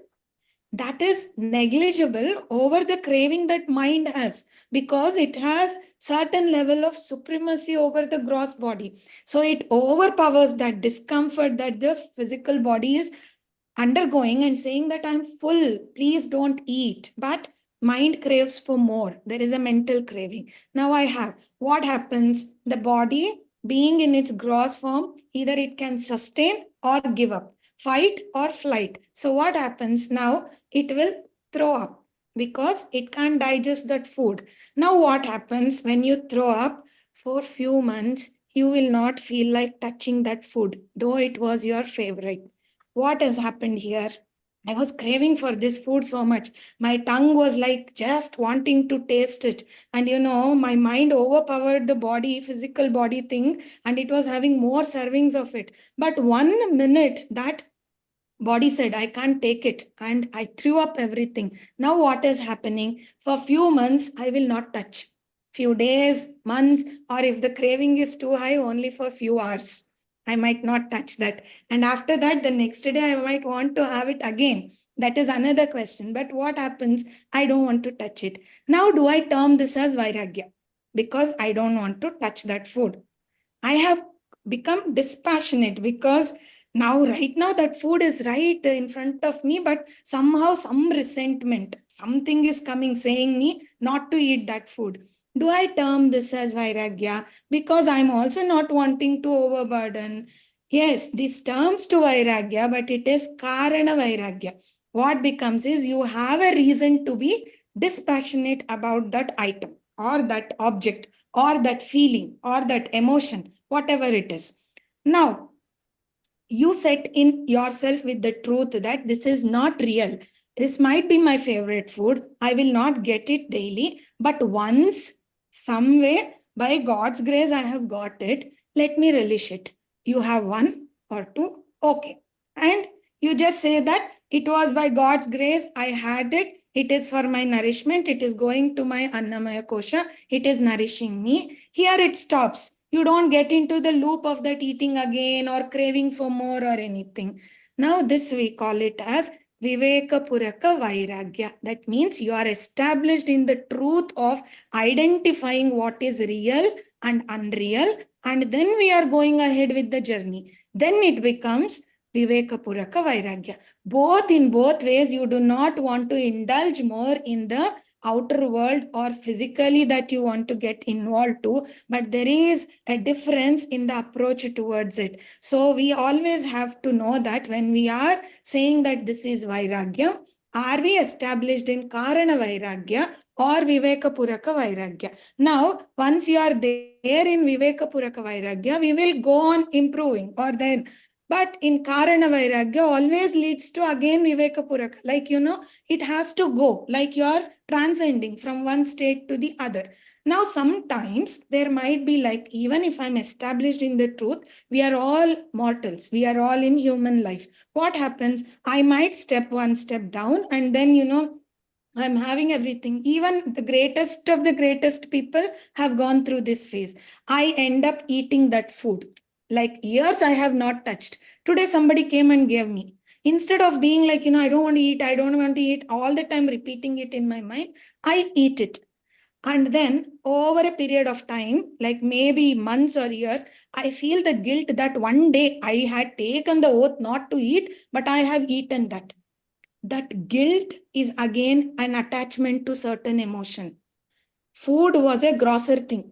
that is negligible over the craving that mind has, because it has certain level of supremacy over the gross body. So it overpowers that discomfort that the physical body is undergoing and saying that I'm full, please don't eat. But mind craves for more. There is a mental craving. Now I have, what happens? The body being in its gross form, either it can sustain or give up, fight or flight. So what happens now? It will throw up because it can't digest that food. Now what happens when you throw up? For few months, you will not feel like touching that food, though it was your favorite. What has happened here? I was craving for this food so much. My tongue was like just wanting to taste it. And my mind overpowered the body, physical body thing, and it was having more servings of it. But 1 minute that body said, I can't take it. And I threw up everything. Now what is happening? For few months, I will not touch. Few days, months, or if the craving is too high, only for few hours. I might not touch that. And after that, the next day, I might want to have it again. That is another question. But what happens? I don't want to touch it. Now, do I term this as vairagya? Because I don't want to touch that food. I have become dispassionate because right now that food is right in front of me, but somehow some resentment, something is coming saying me not to eat that food. Do I term this as vairagya? Because I'm also not wanting to overburden. Yes, this terms to vairagya, but it is karana vairagya. What becomes is you have a reason to be dispassionate about that item or that object or that feeling or that emotion, whatever it is. Now, you set in yourself with the truth that this is not real. This might be my favorite food. I will not get it daily, but once, some way, by God's grace, I have got it. Let me relish it. You have 1 or 2, okay. And you just say that it was by God's grace, I had it. It is for my nourishment. It is going to my Annamaya Kosha. It is nourishing me. Here it stops. You don't get into the loop of that eating again or craving for more or anything. Now this we call it as Viveka Puraka Vairagya. That means you are established in the truth of identifying what is real and unreal. And then we are going ahead with the journey. Then it becomes Viveka Puraka Vairagya. In both ways, you do not want to indulge more in the outer world or physically that you want to get involved to, but there is a difference in the approach towards it. So we always have to know that when we are saying that this is vairagya, are we established in karana vairagya or viveka puraka vairagya? Now, once you are there in viveka puraka vairagya, we will go on improving or then. But in Karana Vairagya always leads to again Viveka Puraka. Like, it has to go, like you're transcending from one state to the other. Now, sometimes there might be like, even if I'm established in the truth, we are all mortals. We are all in human life. What happens? I might step one step down and then, I'm having everything. Even the greatest of the greatest people have gone through this phase. I end up eating that food. Like years I have not touched. Today somebody came and gave me. Instead of being like, I don't want to eat, I don't want to eat, all the time repeating it in my mind, I eat it. And then over a period of time, like maybe months or years, I feel the guilt that one day I had taken the oath not to eat, but I have eaten that. That guilt is again an attachment to certain emotion. Food was a grosser thing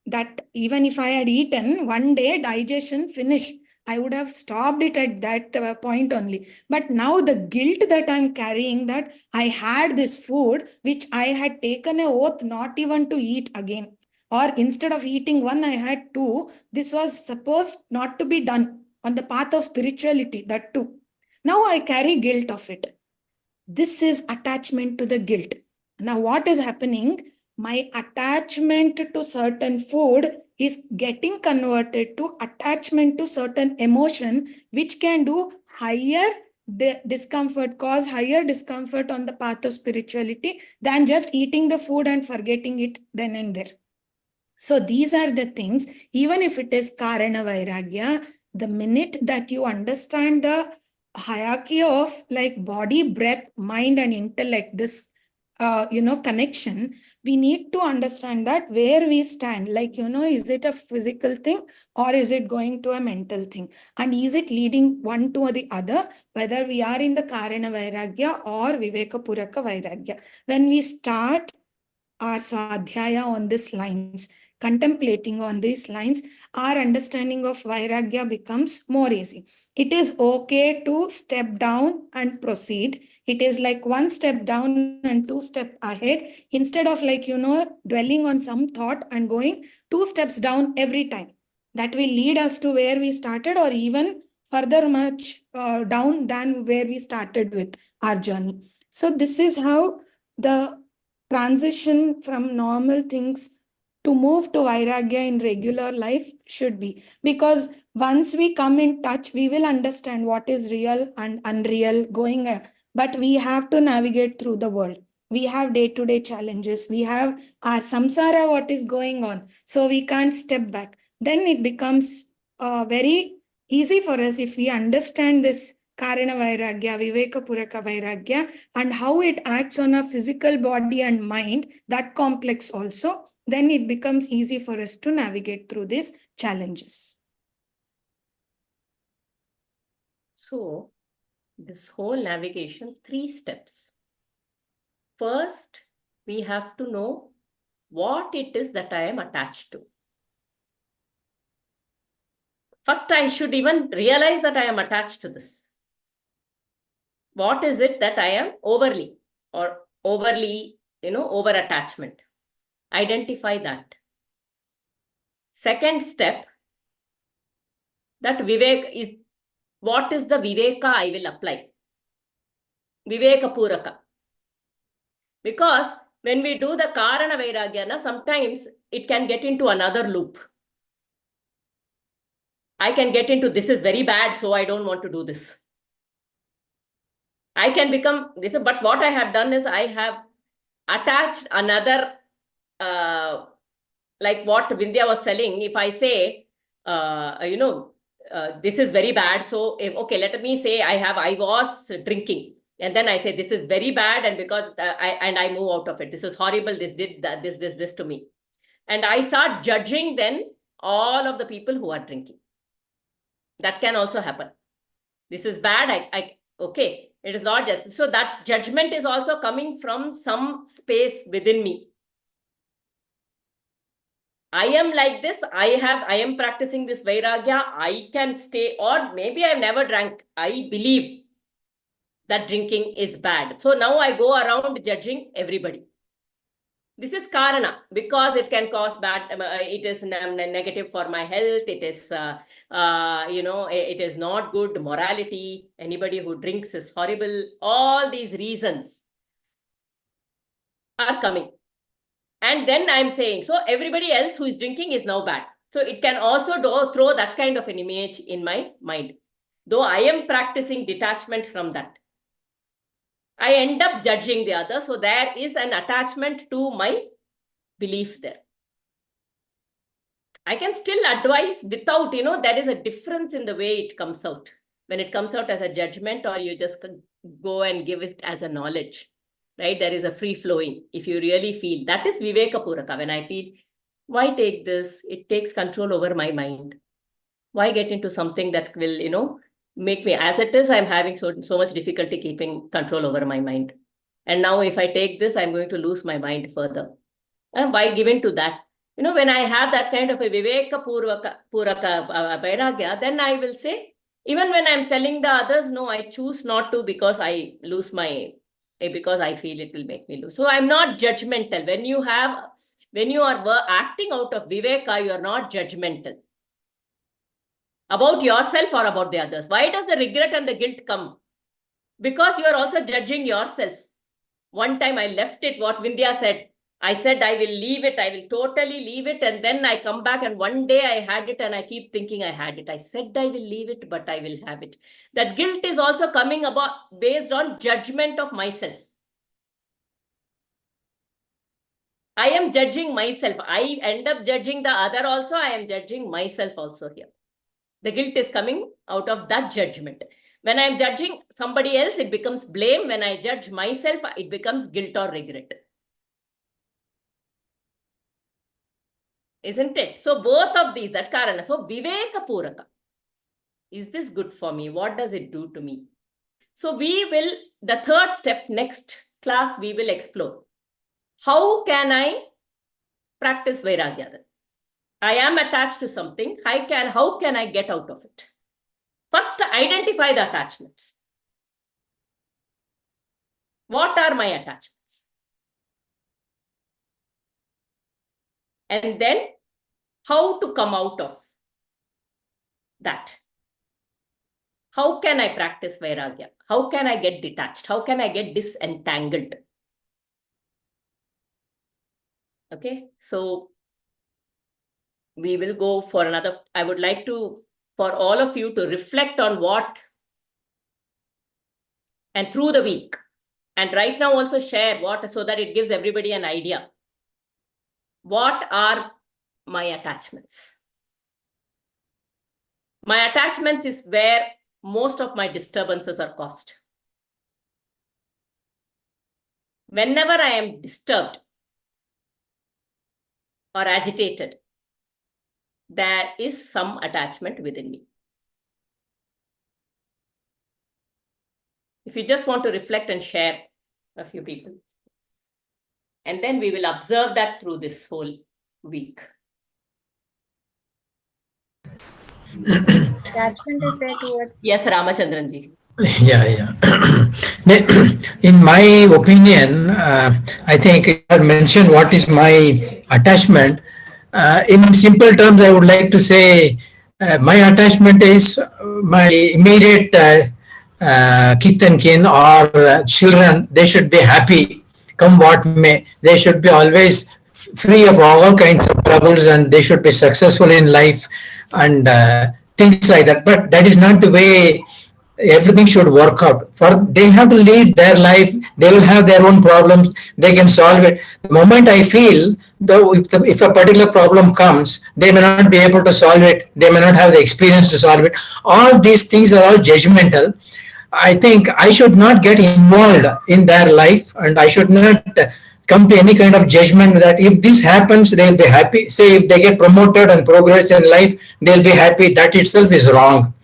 that even if I had eaten, one day digestion finished. I would have stopped it at that point only. But now the guilt that I'm carrying, that I had this food which I had taken a oath not even to eat again. Or instead of eating one, I had two. This was supposed not to be done on the path of spirituality, that too. Now I carry guilt of it. This is attachment to the guilt. Now, what is happening? My attachment to certain food is getting converted to attachment to certain emotion, which can do higher discomfort, cause higher discomfort on the path of spirituality than just eating the food and forgetting it then and there. So these are the things, even if it is Karana Vairagya, the minute that you understand the hierarchy of like body, breath, mind, and intellect, this connection, we need to understand that where we stand, like, is it a physical thing or is it going to a mental thing? And is it leading one to the other, whether we are in the Karana Vairagya or Viveka Puraka Vairagya? When we start our swadhyaya on these lines, contemplating on these lines, our understanding of Vairagya becomes more easy. It is okay to step down and proceed. It is like one step down and two steps ahead, instead of like, dwelling on some thought and going two steps down every time. That will lead us to where we started, or even further much down than where we started with our journey. So this is how the transition from normal things to move to Vairagya in regular life should be. Because once we come in touch, we will understand what is real and unreal going on. But we have to navigate through the world. We have day-to-day challenges. We have our samsara, what is going on. So we can't step back. Then it becomes very easy for us if we understand this Karana Vairagya, Viveka Puraka Vairagya, and how it acts on a physical body and mind, that complex also, then it becomes easy for us to navigate through these challenges. So, this whole navigation, 3 steps. First, we have to know what it is that I am attached to. First, I should even realize that I am attached to this. What is it that I am overly over attachment? Identify that. Second step, that Vivek is, what is the Viveka I will apply? Viveka Puraka. Because when we do the Karana Vairagya, sometimes it can get into another loop. I can get into, this is very bad, so I don't want to do this. I can become this, but what I have done is I have attached another, like what Vindhya was telling, if I say, this is very bad. So, okay, let me say I was drinking. And then I say, this is very bad. And because I move out of it. This is horrible. This did that, this to me. And I start judging then all of the people who are drinking. That can also happen. This is bad. Okay, it is not just. So that judgment is also coming from some space within me. I am like this. I am practicing this Vairagya. I can stay, or maybe I've never drank. I believe that drinking is bad. So now I go around judging everybody. This is Karana, because it can cause bad, it is negative for my health. It is, it is not good morality. Anybody who drinks is horrible. All these reasons are coming. And then I'm saying, so everybody else who is drinking is now bad. So it can also throw that kind of an image in my mind. Though I am practicing detachment from that, I end up judging the other. So there is an attachment to my belief there. I can still advise without, there is a difference in the way it comes out. When it comes out as a judgment, or you just go and give it as a knowledge. right? There is a free flowing. If you really feel, that is Viveka Puraka. When I feel, why take this? It takes control over my mind. Why get into something that will, make me, as it is, I'm having so much difficulty keeping control over my mind. And now if I take this, I'm going to lose my mind further. And why give in to that? When I have that kind of a Viveka Puraka Vairagya, then I will say, even when I'm telling the others, no, I choose not to because I lose because I feel it will make me lose. So I'm not judgmental. When you are acting out of Viveka, you are not judgmental about yourself or about the others. Why does the regret and the guilt come? Because you are also judging yourself. One time I left it, what Vindhya said. I said, I will leave it. I will totally leave it. And then I come back and one day I had it and I keep thinking I had it. I said, I will leave it, but I will have it. That guilt is also coming about based on judgment of myself. I am judging myself. I end up judging the other also. I am judging myself also here. The guilt is coming out of that judgment. When I'm judging somebody else, it becomes blame. When I judge myself, it becomes guilt or regret. Isn't it? So both of these, that karana. So Viveka Puraka. Is this good for me? What does it do to me? So the third step, next class, we will explore. How can I practice Vairagya? I am attached to something. How can I get out of it? First, identify the attachments. What are my attachments? And then how to come out of that? How can I practice Vairagya? How can I get detached? How can I get disentangled? Okay, so we will go for another. I would like for all of you to reflect on what, and through the week, and right now also share what, so that it gives everybody an idea. What are my attachments? My attachments is where most of my disturbances are caused. Whenever I am disturbed or agitated, there is some attachment within me. If you just want to reflect and share a few people. And then we will observe that through this whole week. Attachment is there towards. Yes, Ramachandranji. Yeah. In my opinion, I think you have mentioned what is my attachment. In simple terms, I would like to say my attachment is my immediate kith and kin or children. They should be happy, come what may. They should be always free of all kinds of troubles, and they should be successful in life and things like that. But that is not the way everything should work out. They have to lead their life. They will have their own problems. They can solve it. The moment I feel, though, if a particular problem comes, they may not be able to solve it. They may not have the experience to solve it. All these things are all judgmental. I think I should not get involved in their life, and I should not come to any kind of judgment that if this happens, they'll be happy. Say if they get promoted and progress in life, they'll be happy. That itself is wrong.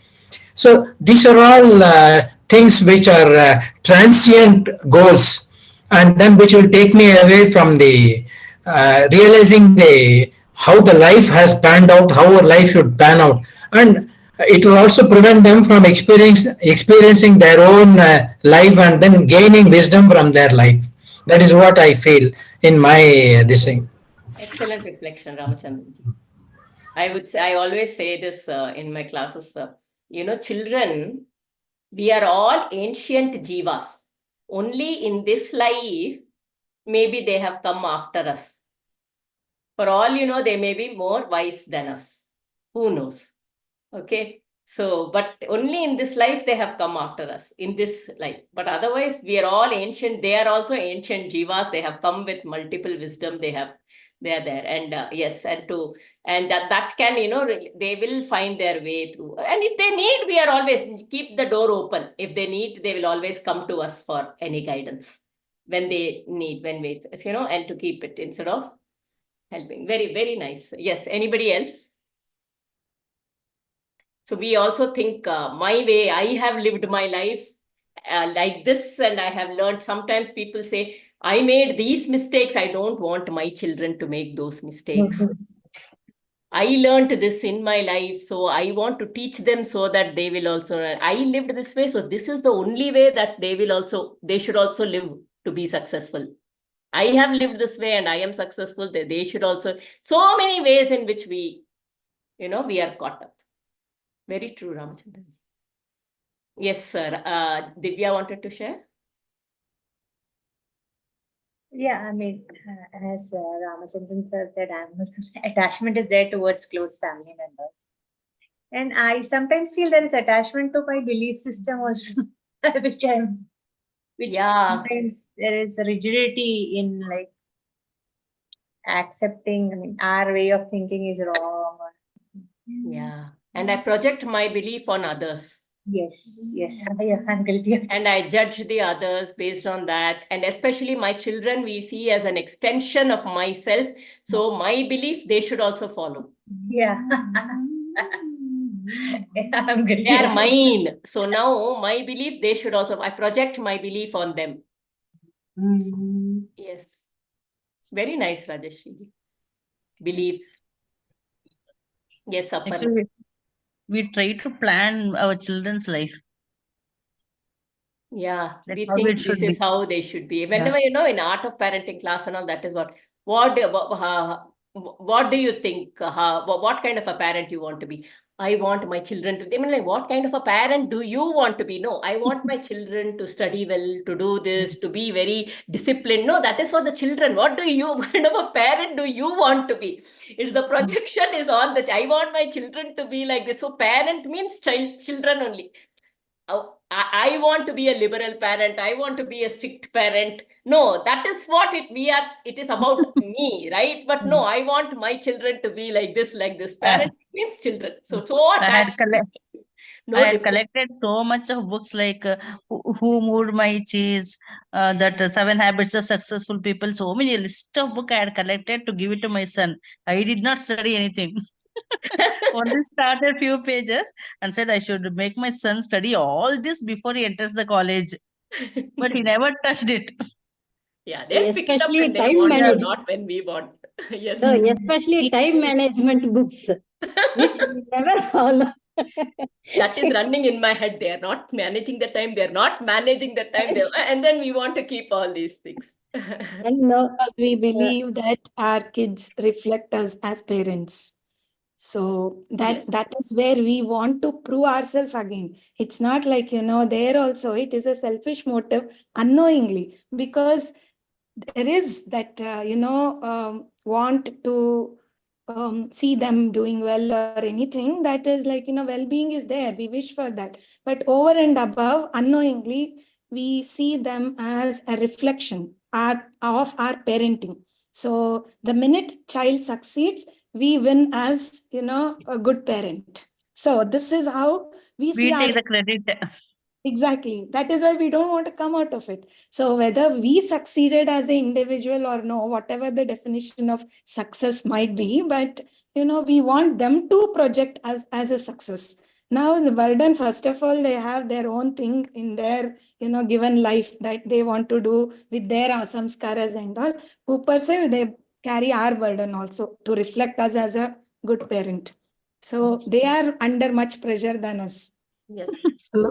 So these are all things which are transient goals, and then which will take me away from the realizing how the life has panned out, how our life should pan out, and it will also prevent them from experiencing their own life and then gaining wisdom from their life. That is what I feel in my this thing. Excellent reflection, Ramachandranji. I always say this in my classes. Children, we are all ancient jivas. Only in this life, maybe they have come after us. For all they may be more wise than us. Who knows? Okay. So, but only in this life they have come after us, in this life. But otherwise, we are all ancient. They are also ancient jivas. They have come with multiple wisdom. They are there. And yes, and that can, they will find their way through. And if they need, we are always keep the door open. If they need, they will always come to us for any guidance. when they need, and to keep it instead of helping. Very, very nice. Yes. Anybody else? So we also think my way, I have lived my life like this, and I have learned. Sometimes people say, I made these mistakes. I don't want my children to make those mistakes. I learned this in my life, so I want to teach them so that they will also. I lived this way, so this is the only way that they should also live to be successful. I have lived this way and I am successful. They should also. So many ways in which we are caught up. Very true, Ramachandran. Yes, sir. Divya wanted to share. Yeah, I mean, as Ramachandran sir said, attachment is there towards close family members. And I sometimes feel there is attachment to my belief system also, which sometimes there is rigidity in like accepting, I mean, our way of thinking is wrong. Yeah. And I project my belief on others. Yes, I'm guilty of that. And I judge the others based on that. And especially my children, we see as an extension of myself. So my belief, they should also follow. Yeah. I'm guilty. They are mine. So now my belief, they should also, I project my belief on them. Yes. Very nice, Rajeshri. Beliefs. Yes, Aparna. Actually, we try to plan our children's life. Yeah, That's we how think it this should is be. how they should be. Whenever, in art of parenting class and all, that is what do you think? What kind of a parent you want to be? I want my children to, like, what kind of a parent do you want to be? No, I want my children to study well, to do this, to be very disciplined. No, that is for the children. What kind of a parent do you want to be? It's the projection is on I want my children to be like this. So parent means children only. Oh, I want to be a liberal parent. I want to be a strict parent. No, that is what it is about me, right? But no, I want my children to be like this. Parent means children. So attached. No I had difference. collected so much of books like Who Moved My Cheese, that 7 Habits of Successful People, so many list of book I had collected to give it to my son. I did not study anything. Only started few pages and said I should make my son study all this before he enters the college. But he never touched it. Yeah, they'll pick it up Especially when they time want, management. not when we want. Yes. So especially time management books, which we never follow. That is running in my head. They are not managing the time. They are not managing the time. And then we want to keep all these things. And no, Because we believe that our kids reflect us as parents. So that is where we want to prove ourselves again. It's not like, there also it is a selfish motive unknowingly, because there is that, want to see them doing well or anything. That is like, well-being is there. We wish for that. But over and above, unknowingly, we see them as a reflection of our parenting. So the minute child succeeds, we win as, a good parent. So this is how we see We take the credit. Exactly. That is why we don't want to come out of it. So whether we succeeded as an individual or no, whatever the definition of success might be, but we want them to project us as a success. Now the burden, first of all, they have their own thing in their given life that they want to do with their samskaras and all. Who per se, they carry our burden also to reflect us as a good parent. So they are under much pressure than us. Yes. we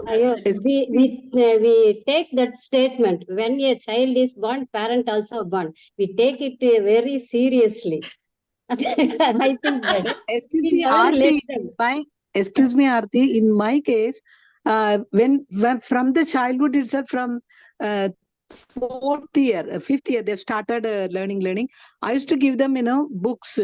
take that statement when a child is born, parent also born. We take it very seriously. I think that. Excuse We me, never let Aarti. them. In my case, when from the childhood itself, from 5th year, they started learning. I used to give them, books,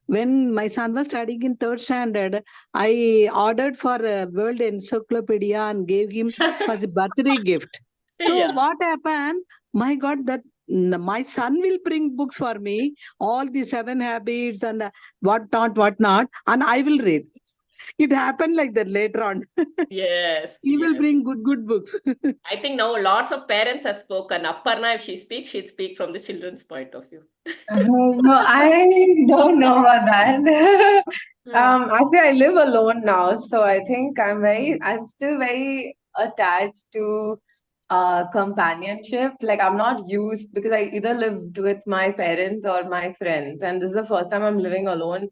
When my son was studying in 3rd standard, I ordered for a World Encyclopedia and gave him as a birthday gift. So Yeah. what happened? My God, that my son will bring books for me, all the 7 habits and what not, and I will read. It happened like that later on. Yes. He will yes. bring good books. I think now lots of parents have spoken. Aparna, if she speaks, she'd speak from the children's point of view. No, I don't know about that. Hmm. Actually, I live alone now, so I think I'm still very attached to companionship. Like I'm not used because I either lived with my parents or my friends, and this is the first time I'm living alone,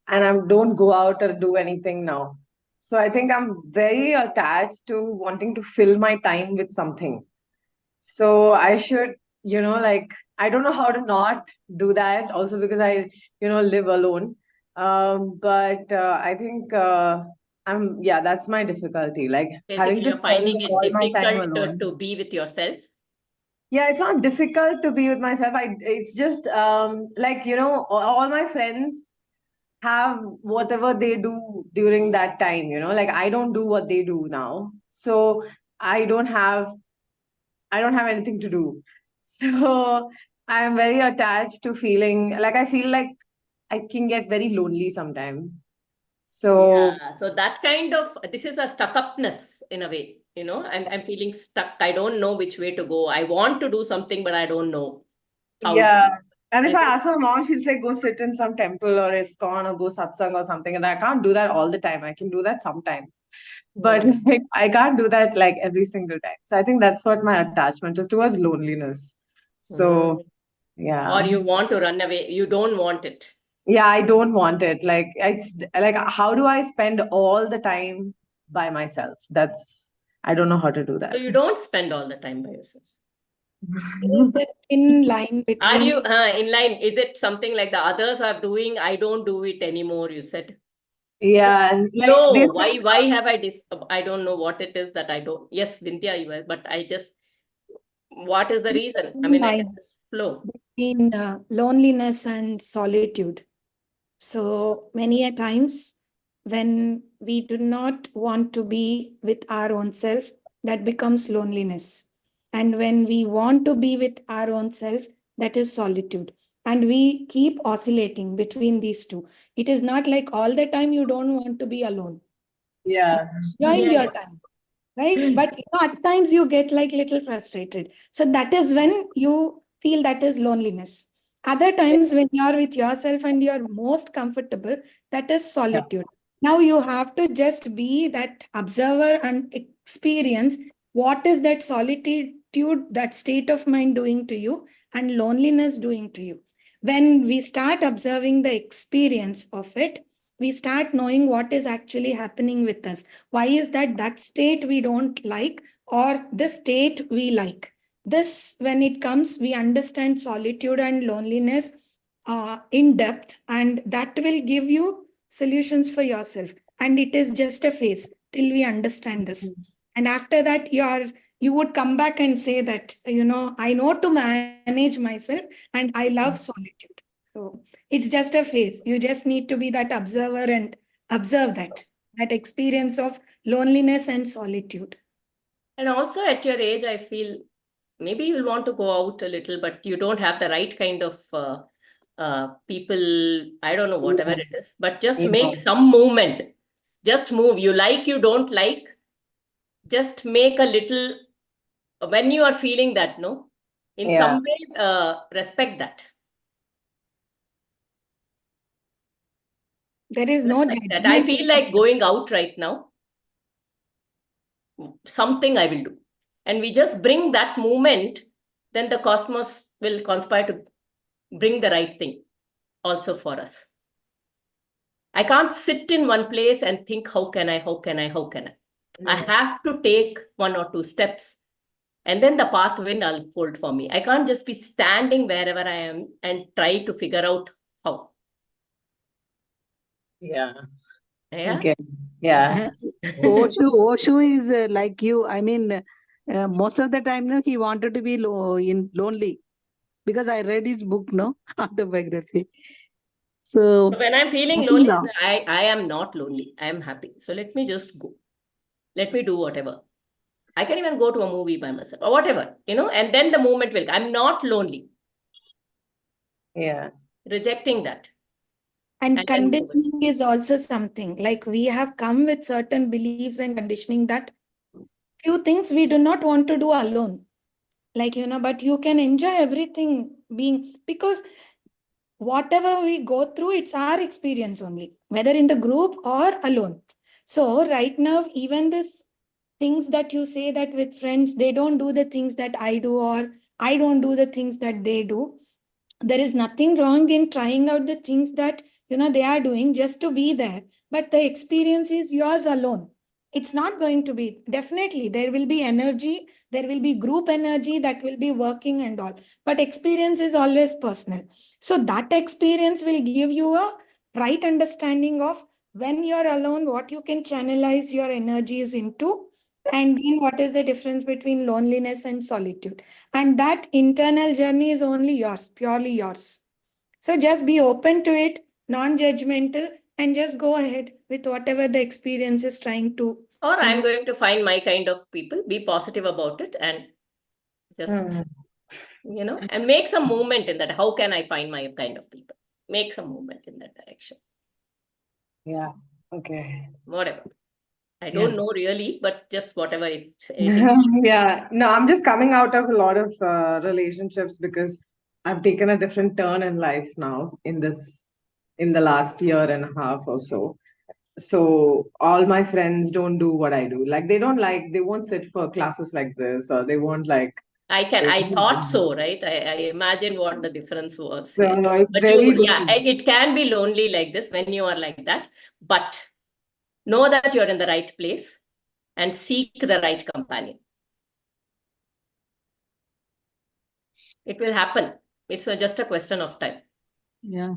and I don't go out or do anything now. So I think I'm very attached to wanting to fill my time with something. So I should, like, I don't know how to not do that also because I, live alone. But I think that's my difficulty, like having Basically, to you're finding spend it all my time difficult alone. to be with yourself. Yeah, it's not difficult to be with myself. It's just like, all my friends have whatever they do during that time, like I don't do what they do now. So I don't have I don't have anything to do. So I'm very attached to feeling like I feel like I can get very lonely sometimes. So Yeah. So that kind of, this is a stuck-upness in a way, I'm feeling stuck. I don't know which way to go. I want to do something, but I don't know how to yeah. do. And if I I think ask my mom, she'll say go sit in some temple or ISKCON or go satsang or something. And I can't do that all the time. I can do that sometimes. But Hmm. like, I can't do that like every single time. So I think that's what my attachment is towards loneliness. Hmm. So yeah. Or you want to run away. You don't want it. Yeah, I don't want it. Like it's like how do I spend all the time by myself? I don't know how to do So that. you don't spend all the time by yourself. There is a thin line Are between you in line? Is it something like the others are doing? I don't do it anymore, you said. Just Yeah, and like flow. this Why have I don't know what it is that I don't. Yes, Vindhya, you were, but I just, what is the reason? I thin mean, I can line just flow. between loneliness and solitude. So many a times when we do not want to be with our own self, that becomes loneliness. And when we want to be with our own self, that is solitude. And we keep oscillating between these two. It is not like all the time you don't want to be alone. yeah. Enjoying your Yes. time, right? But at times you get like little frustrated. So that is when you feel that is loneliness. Other times when you are with yourself and you are most comfortable, that is Yeah. solitude. Now you have to just be that observer and experience what is that solitude, that state of mind doing to you and loneliness doing to you. When we start observing the experience of it, we start knowing what is actually happening with us. Why is that state we don't like or the state we like? This, when it comes, we understand solitude and loneliness in depth, and that will give you solutions for yourself. And it is just a phase till we understand this. And after that, you would come back and say that, I know to manage myself and I love solitude. So it's just a phase. You just need to be that observer and observe that experience of loneliness and solitude. And also at your age, I feel maybe you'll want to go out a little, but you don't have the right kind of people. I don't know, whatever Yeah. it is, but just Yeah. make some movement. Just move. You don't like, just make a little, when you are feeling that, no, in Yeah. some way, respect that. There is no Respect that. I judgment. feel like going out right now. Something I will do. And we just bring that movement, then the cosmos will conspire to bring the right thing also for us. I can't sit in one place and think, how can I? I have to take one or two steps, and then the path will unfold for me. I can't just be standing wherever I am and try to figure out how. Yeah. Yeah. Okay. Yeah. Oshu is like you. I mean, most of the time, no, he wanted to be lonely because I read his book, no, autobiography. So So, when I'm feeling lonely, Vasinda, I am not lonely. I am happy. So let me just go. Let me do whatever. I can even go to a movie by myself or whatever, and then the moment will. I'm not lonely. Yeah. Rejecting that. And And then move it. conditioning is also something like we have come with certain beliefs and conditioning that few things we do not want to do alone. Like, but you can enjoy everything being, because whatever we go through, it's our experience only, whether in the group or alone. So right now, even this things that you say that with friends, they don't do the things that I do, or I don't do the things that they do. There is nothing wrong in trying out the things that they are doing just to be there, but the experience is yours alone. It's not going to be, definitely there will be energy, there will be group energy that will be working and all, but experience is always personal. So that experience will give you a right understanding of when you're alone, what you can channelize your energies into, and then what is the difference between loneliness and solitude. And that internal journey is only yours, purely yours. So just be open to it, non-judgmental, and just go ahead with whatever the experience is trying to. Or I'm going to find my kind of people, be positive about it, and just, and make some movement in that. How can I find my kind of people? Make some movement in that direction. Yeah. Okay. Whatever. I don't Yes. know really, but just whatever it's anything. Yeah. No, I'm just coming out of a lot of relationships because I've taken a different turn in life now in the last year and a half or so. So all my friends don't do what I do. Like they won't sit for classes like this, or they won't like. I thought so, right? I imagine what the difference was So here. it's But very it can be lonely like this when you are like that. But know that you're in the right place and seek the right companion. It will happen. It's just a question of time. Yeah.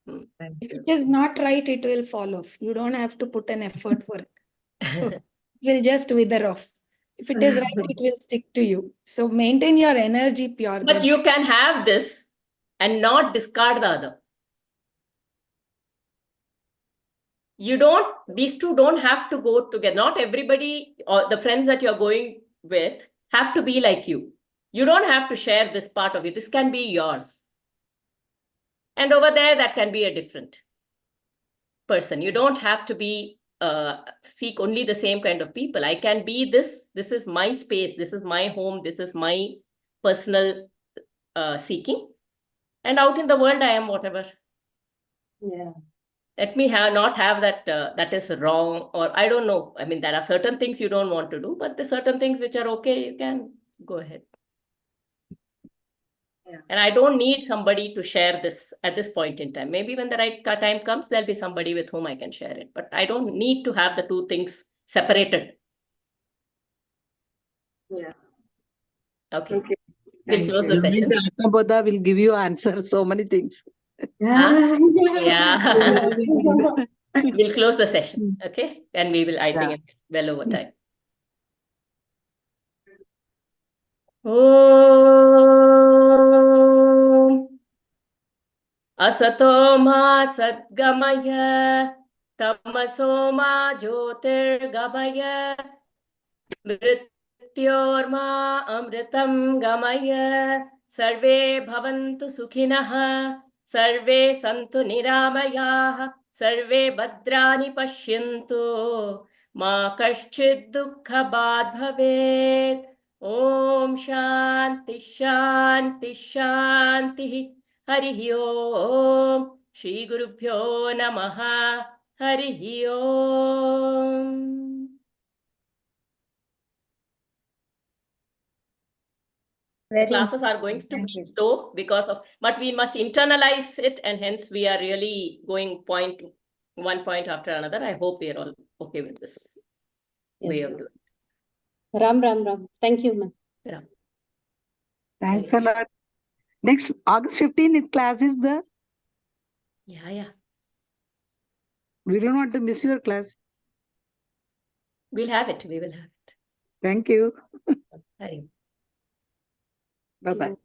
If it is not right, it will fall off. You don't have to put an effort for it. So it will just wither off. If it is right, it will stick to you. So maintain your energy pure. But you can have this and not discard the other. These two don't have to go together. Not everybody or the friends that you're going with have to be like you. You don't have to share this part of you. This can be yours. And over there, that can be a different person. You don't have to be seek only the same kind of people. I can be this. This is my space. This is my home. This is my personal seeking. And out in the world, I am whatever. Yeah. Let me not have that that is wrong, or I don't know. I mean, there are certain things you don't want to do, but the certain things which are okay, you can go ahead. Yeah. And I don't need somebody to share this at this point in time. Maybe when the right time comes, there'll be somebody with whom I can share it. But I don't need to have the two things separated. Yeah. Okay. Thank We'll close you. the session. The Atma Bodha will give you answers, so many things. Huh? Yeah. We'll close the session. Okay. And we will, I think, it's well over time. Om Asato ma sadgamaya tamaso ma jyotirgamaya mrityorma amritam gamaya sarve bhavantu sukhinah sarve santu niramayah sarve bhadrani pashyantu ma kaschid dukkhabad bhavet. Om Shanti Shanti Shanti. Harihi Om. Shri Gurubhyo Namaha. Harihi Om. The classes are going to be slow but we must internalize it, and hence we are really going one point after another. I hope we are all okay with this way of doing it. Ram. Thank you, ma'am. Ram. Thanks a lot. Next, August 15th, class is there. Yeah. We don't want to miss your class. We'll have it. We will have it. Thank you. Hari. Bye-bye.